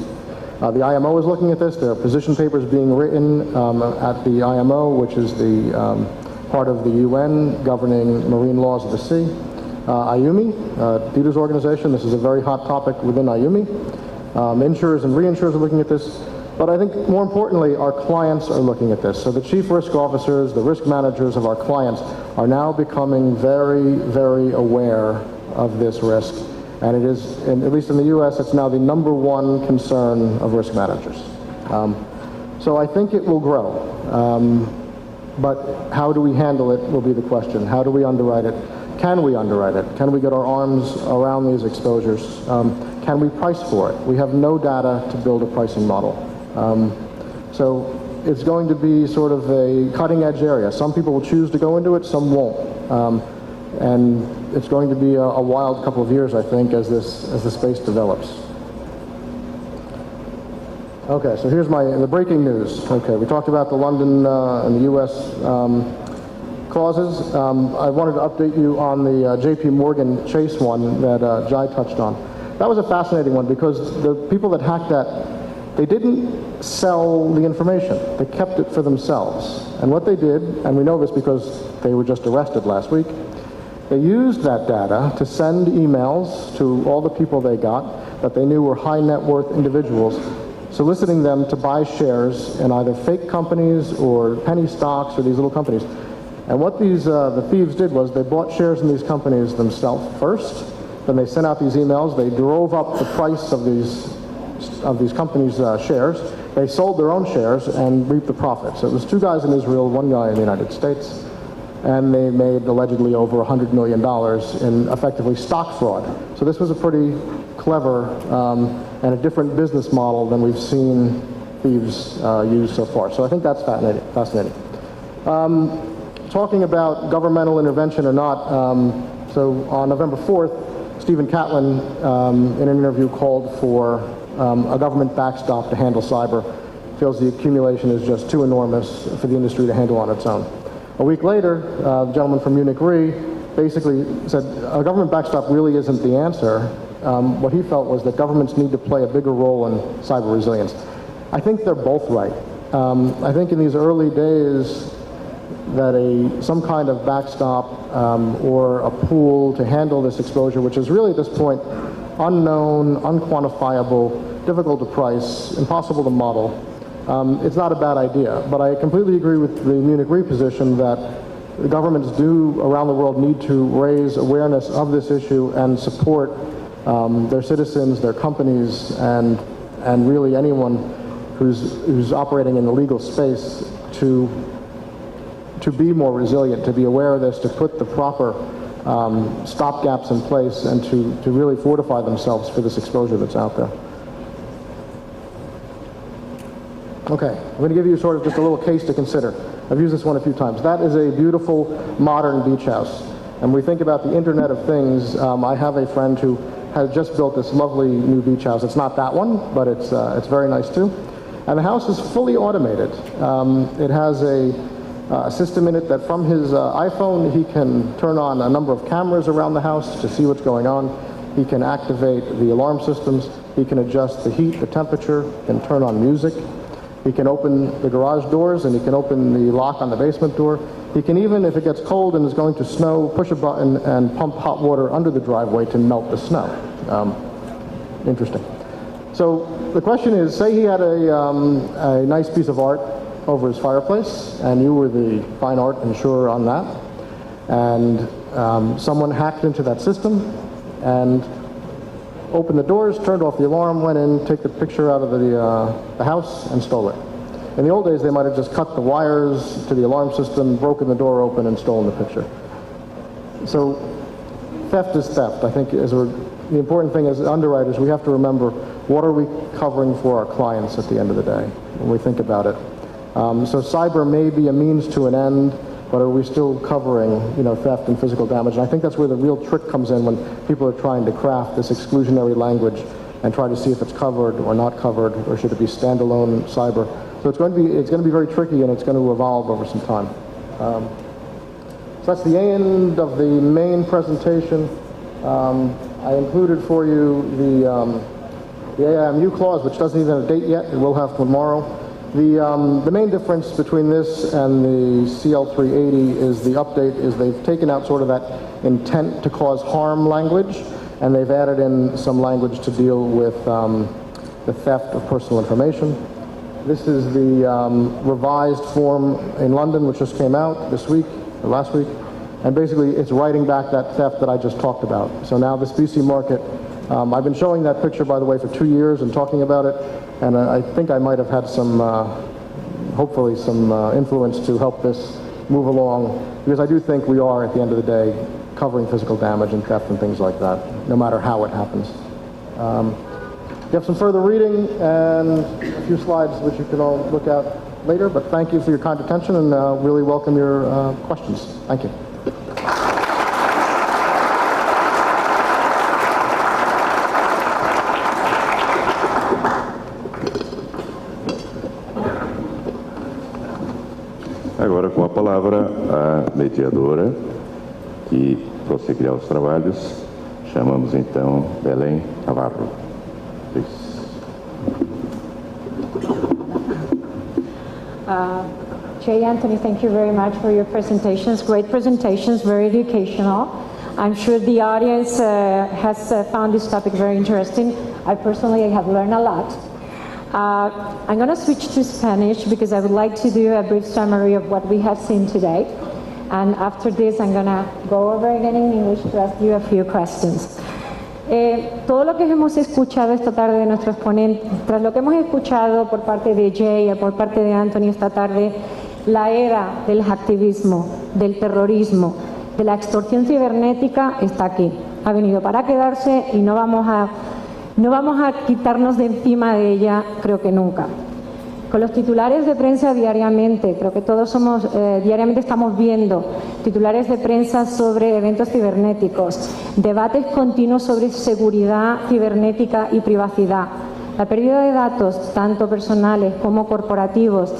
The IMO is looking at this. There are position papers being written at the IMO, which is the part of the UN governing marine laws of the sea. IUMI, Dieter's organization, this is a very hot topic within IUMI. Insurers and reinsurers are looking at this. But I think more importantly, our clients are looking at this. So the chief risk officers, the risk managers of our clients are now becoming very, very aware of this risk. And it is, at least in the US, it's now the #1 concern of risk managers. So I think it will grow. But how do we handle it will be the question. How do we underwrite it? Can we underwrite it? Can we get our arms around these exposures? Can we price for it? We have no data to build a pricing model. So it's going to be sort of a cutting edge area. Some people will choose to go into it, some won't. And it's going to be a wild couple of years, I think, as the space develops. Okay, so here's the breaking news. Okay, we talked about the London and the US clauses. I wanted to update you on the JP Morgan Chase one that Jai touched on. That was a fascinating one because the people that hacked that, they didn't sell the information. They kept it for themselves. And what they did, and we know this because they were just arrested last week, they used that data to send emails to all the people they got that they knew were high net worth individuals soliciting them to buy shares in either fake companies or penny stocks or these little companies. And what these the thieves did was they bought shares in these companies themselves first. Then they sent out these emails. They drove up the price of these companies' shares. They sold their own shares and reaped the profits. So it was two guys in Israel, one guy in the United States, and they made allegedly over $100 million in effectively stock fraud. So this was a pretty clever and a different business model than we've seen thieves use so far. So I think that's fascinating. Talking about governmental intervention or not, so on November 4th, Stephen Catlin, in an interview, called for a government backstop to handle cyber. Feels the accumulation is just too enormous for the industry to handle on its own. A week later, the gentleman from Munich Re basically said a government backstop really isn't the answer. What he felt was that governments need to play a bigger role in cyber resilience. I think they're both right. I think in these early days that some kind of backstop or a pool to handle this exposure, which is really at this point unknown, unquantifiable, difficult to price, impossible to model, it's not a bad idea. But I completely agree with the Munich Re position that the governments do around the world need to raise awareness of this issue and support their citizens, their companies, and really anyone who's operating in the legal space to be more resilient, to be aware of this, to put the proper stopgaps in place, and to really fortify themselves for this exposure that's out there. Okay, I'm going to give you sort of just a little case to consider. I've used this one a few times. That is a beautiful modern beach house. And we think about the Internet of Things. I have a friend who has just built this lovely new beach house. It's not that one, but it's very nice too. And the house is fully automated. It has a system in it that from his iPhone he can turn on a number of cameras around the house to see what's going on. He can activate the alarm systems. He can adjust the heat, the temperature, and turn on music. He can open the garage doors, and he can open the lock on the basement door. He can even, if it gets cold and is going to snow, push a button and pump hot water under the driveway to melt the snow. Interesting. So the question is, say he had a nice piece of art over his fireplace, and you were the fine art insurer on that, and someone hacked into that system and opened the doors, turned off the alarm, went in, took the picture out of the house, and stole it. In the old days, they might have just cut the wires to the alarm system, broken the door open, and stolen the picture. So theft is theft. I think the important thing as underwriters, we have to remember, what are we covering for our clients at the end of the day when we think about it? So cyber may be a means to an end, but are we still covering, theft and physical damage? And I think that's where the real trick comes in, when people are trying to craft this exclusionary language and try to see if it's covered or not covered, or should it be standalone cyber. So it's going to be very tricky, and it's going to evolve over some time. So that's the end of the main presentation. I included for you the AIMU clause, which doesn't even have a date yet. It will have tomorrow. The main difference between this and the CL380 is the update is they've taken out sort of that intent to cause harm language, and they've added in some language to deal with the theft of personal information. This is the revised form in London, which just came out this week, or last week, and basically it's writing back that theft that I just talked about. So now the specie market, I've been showing that picture, by the way, for 2 years and talking about it, and I think I might have had some, hopefully some influence to help this move along, because I do think we are, at the end of the day, covering physical damage and theft and things like that, no matter how it happens. You have some further reading and a few slides which you can all look at later, but thank you for your kind attention, and really welcome your questions. Thank you. Agora, com a palavra, a mediadora, que prosseguirá os trabalhos. Chamamos, então, Belém Navarro. Jay Anthony, thank you very much for your presentations. Great presentations, very educational. I'm sure the audience has found this topic very interesting. I personally have learned a lot. I'm going to switch to Spanish because I would like to do a brief summary of what we have seen today. And after this, I'm going to go over again in English to ask you a few questions. Todo lo que hemos escuchado esta tarde de nuestros ponentes, tras lo que hemos escuchado por parte de Jay y por parte de Anthony esta tarde, la era del hacktivismo, del terrorismo, de la extorsión cibernética está aquí. Ha venido para quedarse y no vamos a quitarnos de encima de ella, creo que nunca. Con los titulares de prensa diariamente, creo que todos diariamente estamos viendo titulares de prensa sobre eventos cibernéticos, debates continuos sobre seguridad cibernética y privacidad. La pérdida de datos, tanto personales como corporativos,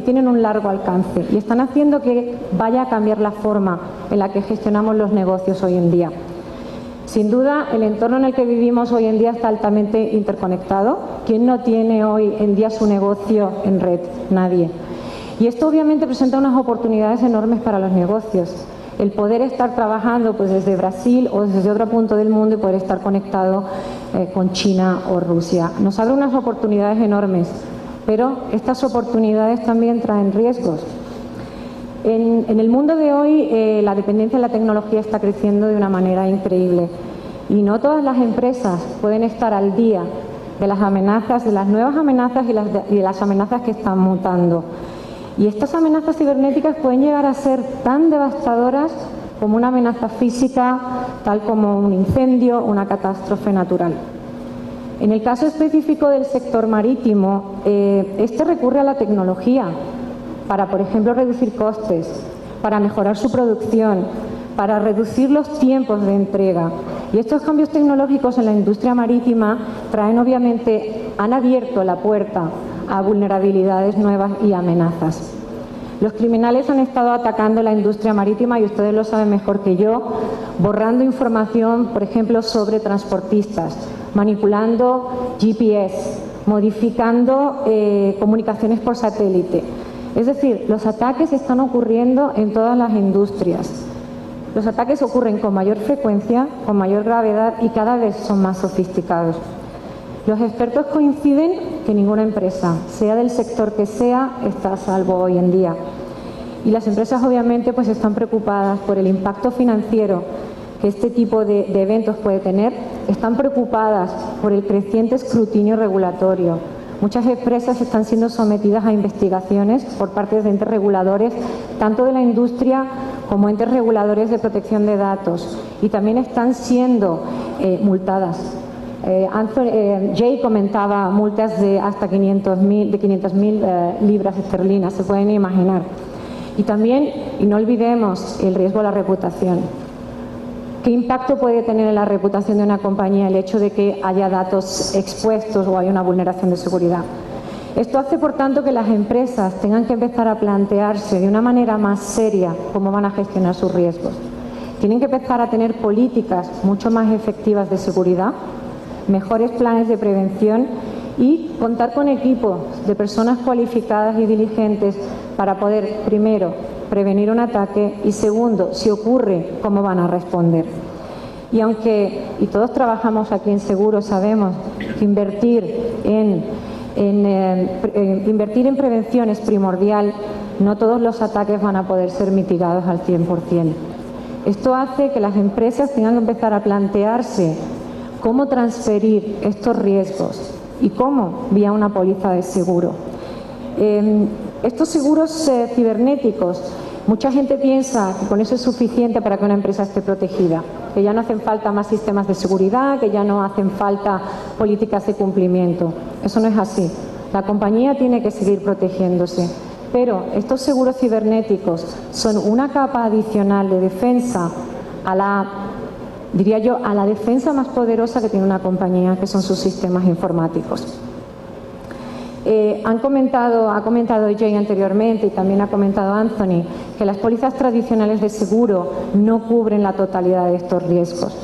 tienen un largo alcance y están haciendo que vaya a cambiar la forma en la que gestionamos los negocios hoy en día. Sin duda, el entorno en el que vivimos hoy en día está altamente interconectado. ¿Quién no tiene hoy en día su negocio en red? Nadie. Y esto obviamente presenta unas oportunidades enormes para los negocios. El poder estar trabajando pues, desde Brasil o desde otro punto del mundo y poder estar conectado con China o Rusia. Nos abre unas oportunidades enormes, pero estas oportunidades también traen riesgos. En el mundo de hoy la dependencia de la tecnología está creciendo de una manera increíble y no todas las empresas pueden estar al día de las amenazas, de las nuevas amenazas y de las amenazas que están mutando. Y estas amenazas cibernéticas pueden llegar a ser tan devastadoras como una amenaza física, tal como un incendio o una catástrofe natural. En el caso específico del sector marítimo, este recurre a la tecnología para, por ejemplo, reducir costes, para mejorar su producción, para reducir los tiempos de entrega. Y estos cambios tecnológicos en la industria marítima han abierto la puerta a vulnerabilidades nuevas y amenazas. Los criminales han estado atacando la industria marítima, y ustedes lo saben mejor que yo, borrando información, por ejemplo, sobre transportistas, manipulando GPS, modificando comunicaciones por satélite. Es decir, los ataques están ocurriendo en todas las industrias. Los ataques ocurren con mayor frecuencia, con mayor gravedad y cada vez son más sofisticados. Los expertos coinciden que ninguna empresa, sea del sector que sea, está a salvo hoy en día. Y las empresas obviamente pues están preocupadas por el impacto financiero que este tipo de eventos puede tener, están preocupadas por el creciente escrutinio regulatorio. Muchas empresas están siendo sometidas a investigaciones por parte de entes reguladores, tanto de la industria como entes reguladores de protección de datos, y también están siendo multadas. Jay comentaba multas de hasta 500.000 libras esterlinas, se pueden imaginar. Y también, y no olvidemos, el riesgo a la reputación. ¿Qué impacto puede tener en la reputación de una compañía el hecho de que haya datos expuestos o haya una vulneración de seguridad? Esto hace, por tanto, que las empresas tengan que empezar a plantearse de una manera más seria cómo van a gestionar sus riesgos. Tienen que empezar a tener políticas mucho más efectivas de seguridad, mejores planes de prevención y contar con equipos de personas cualificadas y diligentes para poder, primero, prevenir un ataque y, segundo, si ocurre, cómo van a responder. Y todos trabajamos aquí en Seguros, sabemos que invertir en prevención es primordial. No todos los ataques van a poder ser mitigados al 100%. Esto hace que las empresas tengan que empezar a plantearse cómo transferir estos riesgos y cómo vía una póliza de seguro. Estos seguros cibernéticos, mucha gente piensa que con eso es suficiente para que una empresa esté protegida, que ya no hacen falta más sistemas de seguridad, que ya no hacen falta políticas de cumplimiento. Eso no es así. La compañía tiene que seguir protegiéndose. Pero estos seguros cibernéticos son una capa adicional de defensa a la defensa más poderosa que tiene una compañía, que son sus sistemas informáticos. Ha comentado Jay anteriormente y también ha comentado Anthony que las pólizas tradicionales de seguro no cubren la totalidad de estos riesgos.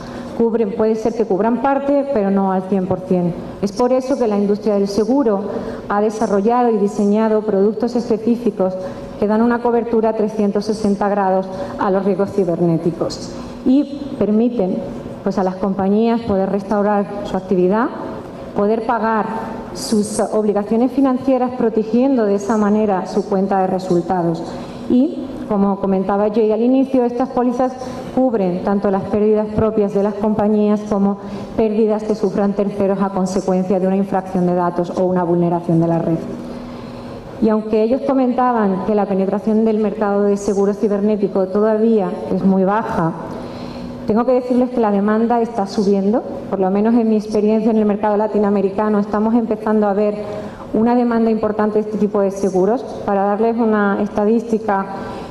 Puede ser que cubran parte, pero no al 100%. Es por eso que la industria del seguro ha desarrollado y diseñado productos específicos que dan una cobertura 360 grados a los riesgos cibernéticos y permiten pues, a las compañías poder restaurar su actividad, poder pagar sus obligaciones financieras, protegiendo de esa manera su cuenta de resultados. Y, como comentaba Jay al inicio, estas pólizas cubren tanto las pérdidas propias de las compañías como pérdidas que sufran terceros a consecuencia de una infracción de datos o una vulneración de la red. Y aunque ellos comentaban que la penetración del mercado de seguros cibernéticos todavía es muy baja, tengo que decirles que la demanda está subiendo. Por lo menos en mi experiencia en el mercado latinoamericano estamos empezando a ver una demanda importante de este tipo de seguros. Para darles una estadística,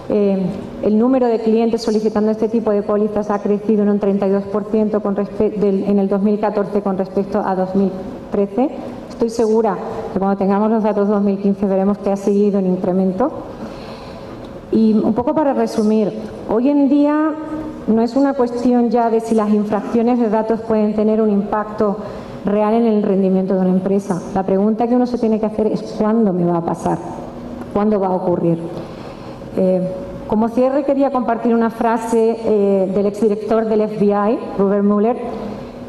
el número de clientes solicitando este tipo de pólizas ha crecido en un 32% en el 2014 con respecto a 2013. Estoy segura que cuando tengamos los datos 2015 veremos que ha seguido en incremento. Y un poco para resumir, hoy en día no es una cuestión ya de si las infracciones de datos pueden tener un impacto real en el rendimiento de una empresa. La pregunta que uno se tiene que hacer es ¿cuándo me va a pasar? ¿Cuándo va a ocurrir? Como cierre quería compartir una frase del exdirector del FBI, Robert Mueller,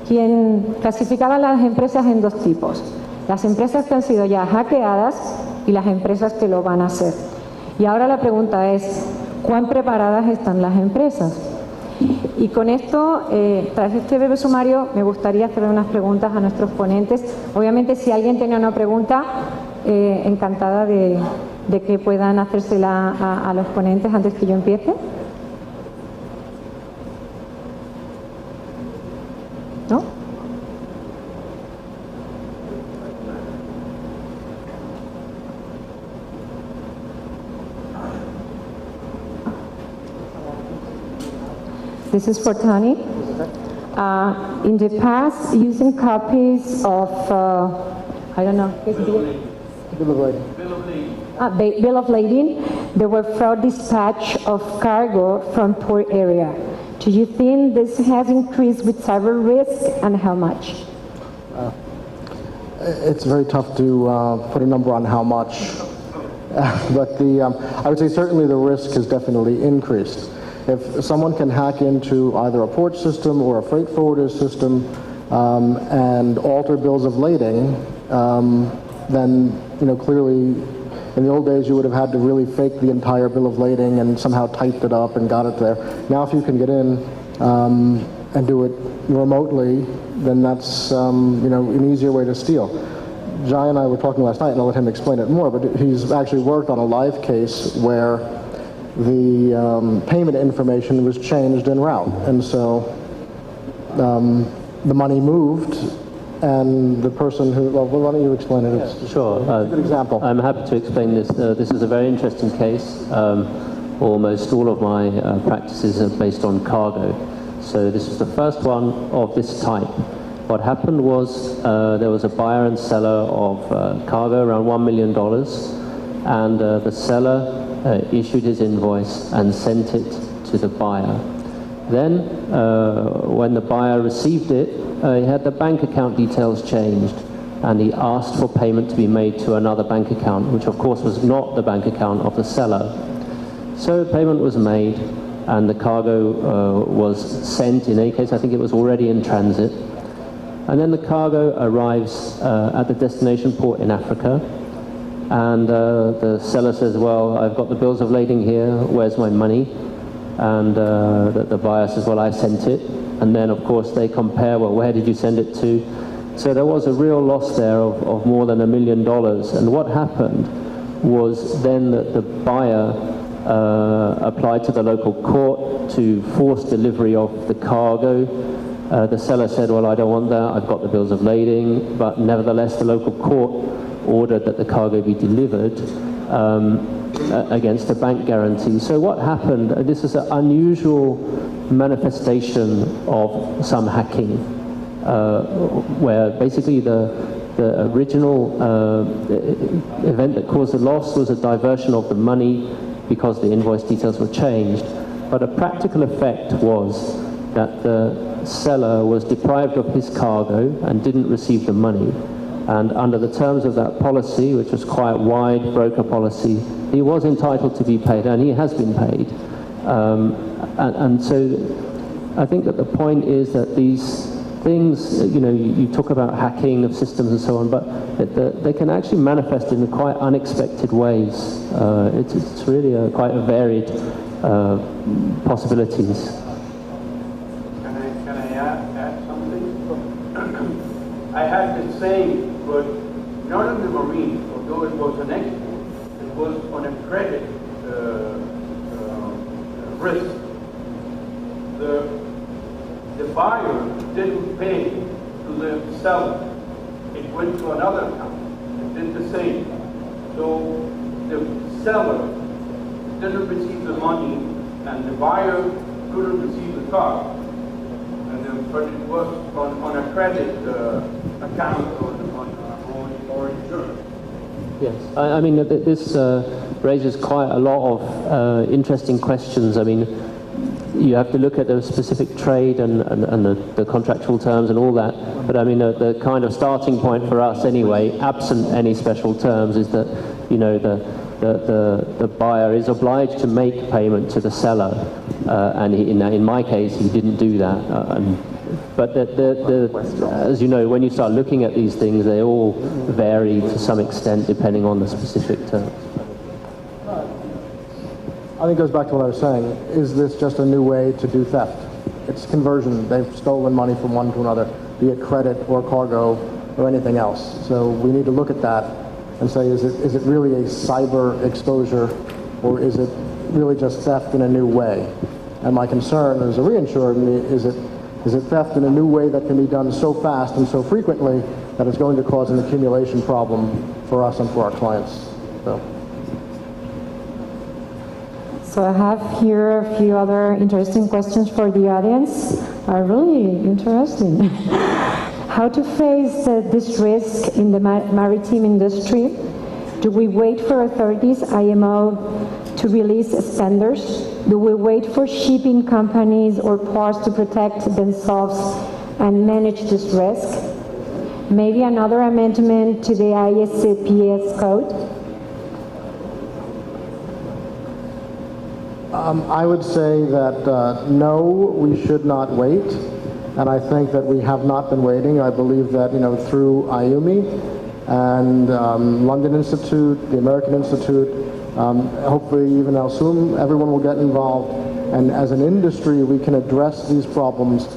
quien clasificaba a las empresas en dos tipos. Las empresas que han sido ya hackeadas y las empresas que lo van a hacer. Y ahora la pregunta es, ¿cuán preparadas están las empresas? Y con esto, tras este breve sumario, me gustaría hacer unas preguntas a nuestros ponentes. Obviamente, si alguien tiene una pregunta, encantada de que puedan hacérsela a los ponentes antes que yo empiece. ¿No? This is for Tony. In the past, using copies of, I don't know, bill of lading, there were fraud dispatch of cargo from poor area. Do you think this has increased with cyber risk, and how much? It's very tough to put a number on how much, but I would say certainly the risk has definitely increased. If someone can hack into either a port system or a freight forwarder system and alter bills of lading, then clearly in the old days you would have had to really fake the entire bill of lading and somehow typed it up and got it there. Now if you can get in and do it remotely, then that's an easier way to steal. Jai and I were talking last night, and I'll let him explain it more, but he's actually worked on a live case where the payment information was changed en route, and so the money moved, and the person who, well, why don't you explain it? It's Sure. a good example. I'm happy to explain this. This is a very interesting case. Almost all of my practices are based on cargo. So this is the first one of this type. What happened was there was a buyer and seller of cargo, around $1 million, and the seller issued his invoice and sent it to the buyer. Then, when the buyer received it, he had the bank account details changed, and he asked for payment to be made to another bank account, which of course was not the bank account of the seller. So payment was made, and the cargo was sent. In any case, I think it was already in transit. And then the cargo arrives at the destination port in Africa, and the seller says, well, I've got the bills of lading here, where's my money? And the buyer says, well, I sent it. And then, of course, they compare, well, where did you send it to? So there was a real loss there of more than $1 million. And what happened was then that the buyer applied to the local court to force delivery of the cargo. The seller said, well, I don't want that, I've got the bills of lading. But nevertheless, the local court ordered that the cargo be delivered against a bank guarantee. So what happened, this is an unusual manifestation of some hacking, where basically the original event that caused the loss was a diversion of the money because the invoice details were changed. But a practical effect was that the seller was deprived of his cargo and didn't receive the money. And under the terms of that policy, which was quite wide broker policy, he was entitled to be paid, and he has been paid. And so I think that the point is that things, you know, you talk about hacking of systems and so on, but they can actually manifest in quite unexpected ways. It's really quite a varied possibilities. Can I add something? I had the same, but not on the marine, although it was an export, it was on a credit risk. The buyer didn't pay to the seller. It went to another account. It did the same. So the seller didn't receive the money, and the buyer couldn't receive the car. But it was on a credit account or insurance. Yes, I mean, this raises quite a lot of interesting questions. I mean, you have to look at the specific trade and the contractual terms and all that. But I mean, the kind of starting point for us anyway, absent any special terms, is that, you know, the buyer is obliged to make payment to the seller. And in my case, he didn't do that. But as you know, when you start looking at these things, they all vary to some extent depending on the specific terms. I think it goes back to what I was saying. Is this just a new way to do theft? It's conversion. They've stolen money from one to another, be it credit or cargo or anything else. So we need to look at that and say, is it really a cyber exposure, or is it really just theft in a new way? And my concern as a reinsurer is it theft in a new way that can be done so fast and so frequently that it's going to cause an accumulation problem for us and for our clients. So I have here a few other interesting questions for the audience. Are really interesting. How to face this risk in the maritime industry? Do we wait for authorities, IMO, to release standards? Do we wait for shipping companies or ports to protect themselves and manage this risk? Maybe another amendment to the ISCPS code? I would say that no, we should not wait, and I think that we have not been waiting. I believe that, you know, through IUMI and London Institute, the American Institute, hopefully even ALSUM, everyone will get involved, and as an industry we can address these problems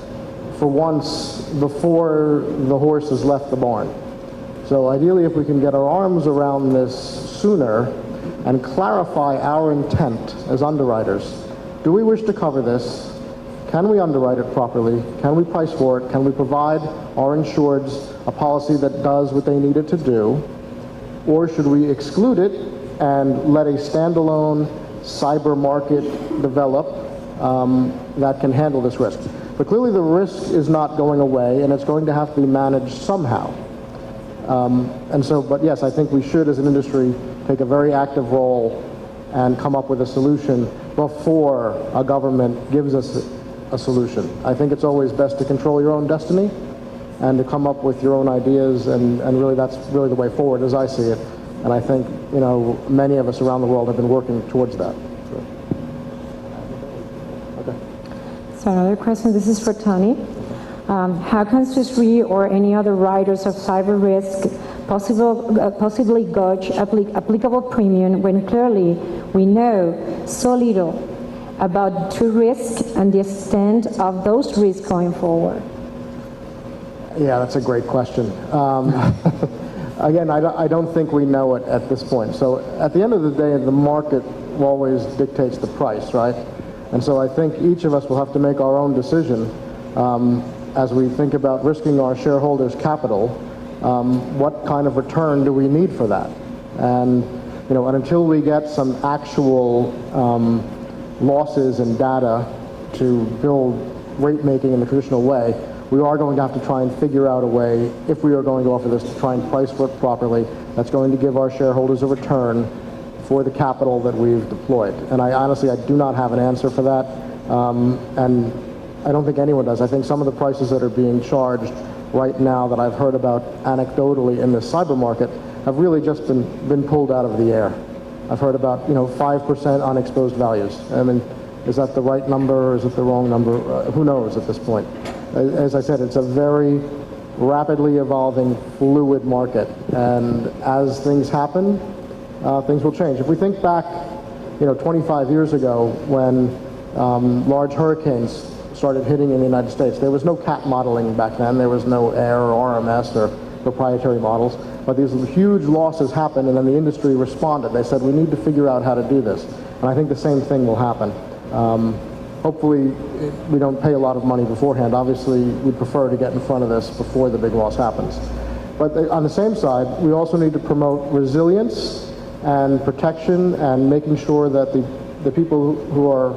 for once before the horse has left the barn. So ideally, if we can get our arms around this sooner and clarify our intent as underwriters. Do we wish to cover this? Can we underwrite it properly? Can we price for it? Can we provide our insureds a policy that does what they need it to do? Or should we exclude it and let a standalone cyber market develop that can handle this risk? But clearly the risk is not going away, and it's going to have to be managed somehow. But yes, I think we should, as an industry, take a very active role and come up with a solution before a government gives us a solution. I think it's always best to control your own destiny and to come up with your own ideas, and really that's really the way forward as I see it. And I think, you know, many of us around the world have been working towards that. Okay. So another question, this is for Tony. How can Swiss Re or any other writers of cyber risk possibly gauge applicable premium when clearly we know so little about true risk and the extent of those risks going forward? Yeah, that's a great question. Again, I don't think we know it at this point. So at the end of the day, the market always dictates the price, right? And so I think each of us will have to make our own decision as we think about risking our shareholders' capital. What kind of return do we need for that? And, you know, and until we get some actual losses and data to build rate making in the traditional way, we are going to have to try and figure out a way, if we are going to offer this, to try and price for it properly that's going to give our shareholders a return for the capital that we've deployed. And I honestly do not have an answer for that, and I don't think anyone does. I think some of the prices that are being charged right now that I've heard about anecdotally in the cyber market have really just been pulled out of the air. I've heard about, you know, 5% unexposed values. I mean, Is that the right number? Is it the wrong number? Who knows at this point? As I said, it's a very rapidly evolving, fluid market, and as things happen, things will change. If we think back, 25 years ago when large hurricanes started hitting in the United States, there was no CAT modeling back then. There was no AIR or RMS or proprietary models, but these huge losses happened, and then the industry responded. They said, we need to figure out how to do this, and I think the same thing will happen. Hopefully, we don't pay a lot of money beforehand. Obviously, we'd prefer to get in front of this before the big loss happens. But on the same side, we also need to promote resilience and protection and making sure that the people who are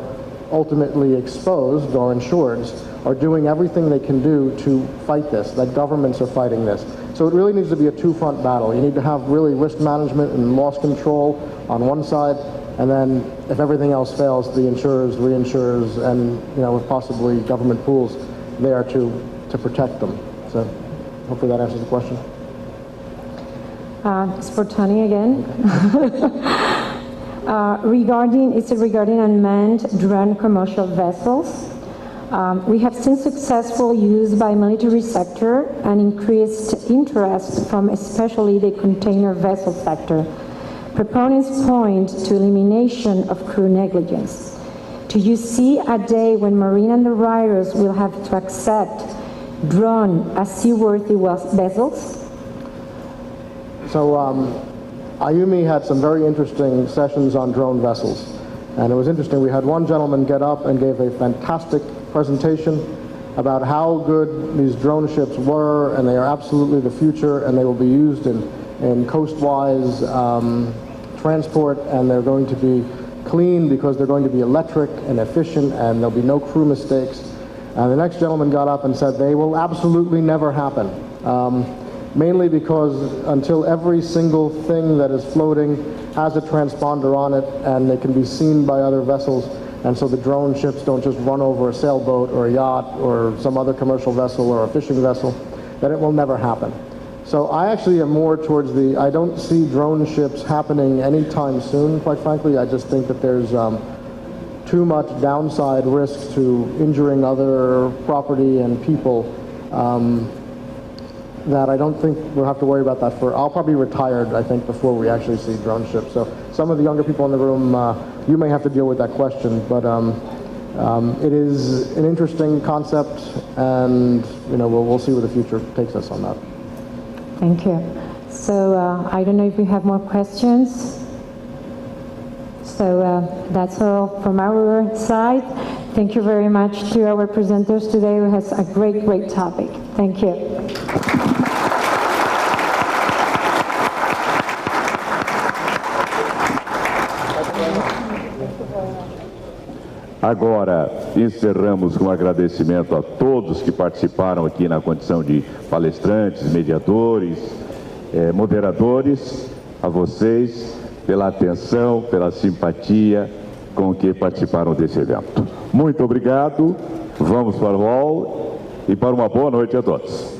ultimately exposed or insureds are doing everything they can do to fight this, that governments are fighting this. So it really needs to be a two-front battle. You need to have really risk management and loss control on one side, and then if everything else fails, the insurers, reinsurers, and with possibly government pools there to protect them. So hopefully that answers the question. It's for Tony again. Regarding unmanned drone commercial vessels. We have seen successful use by military sector and increased interest from especially the container vessel sector. Proponents point to elimination of crew negligence. Do you see a day when marine underwriters will have to accept drone as seaworthy vessels? So IUMI had some very interesting sessions on drone vessels. And it was interesting. We had one gentleman get up and gave a fantastic presentation about how good these drone ships were, and they are absolutely the future, and they will be used in coast-wise transport, and they're going to be clean because they're going to be electric and efficient, and there'll be no crew mistakes. And the next gentleman got up and said they will absolutely never happen. Mainly because until every single thing that is floating has a transponder on it and they can be seen by other vessels, and so the drone ships don't just run over a sailboat or a yacht or some other commercial vessel or a fishing vessel, that it will never happen. So I actually am more towards I don't see drone ships happening anytime soon, quite frankly. I just think that there's too much downside risk to injuring other property and people that I don't think we'll have to worry about that I'll probably be retired, I think, before we actually see drone ships. So some of the younger people in the room, you may have to deal with that question, but it is an interesting concept, and we'll see where the future takes us on that. Thank you. So I don't know if we have more questions. So that's all from our side. Thank you very much to our presenters today, who has a great topic. Thank you. Agora, encerramos com agradecimento a todos que participaram aqui na condição de palestrantes, mediadores, moderadores, a vocês pela atenção, pela simpatia com que participaram desse evento. Muito obrigado, vamos para o hall e para uma boa noite a todos.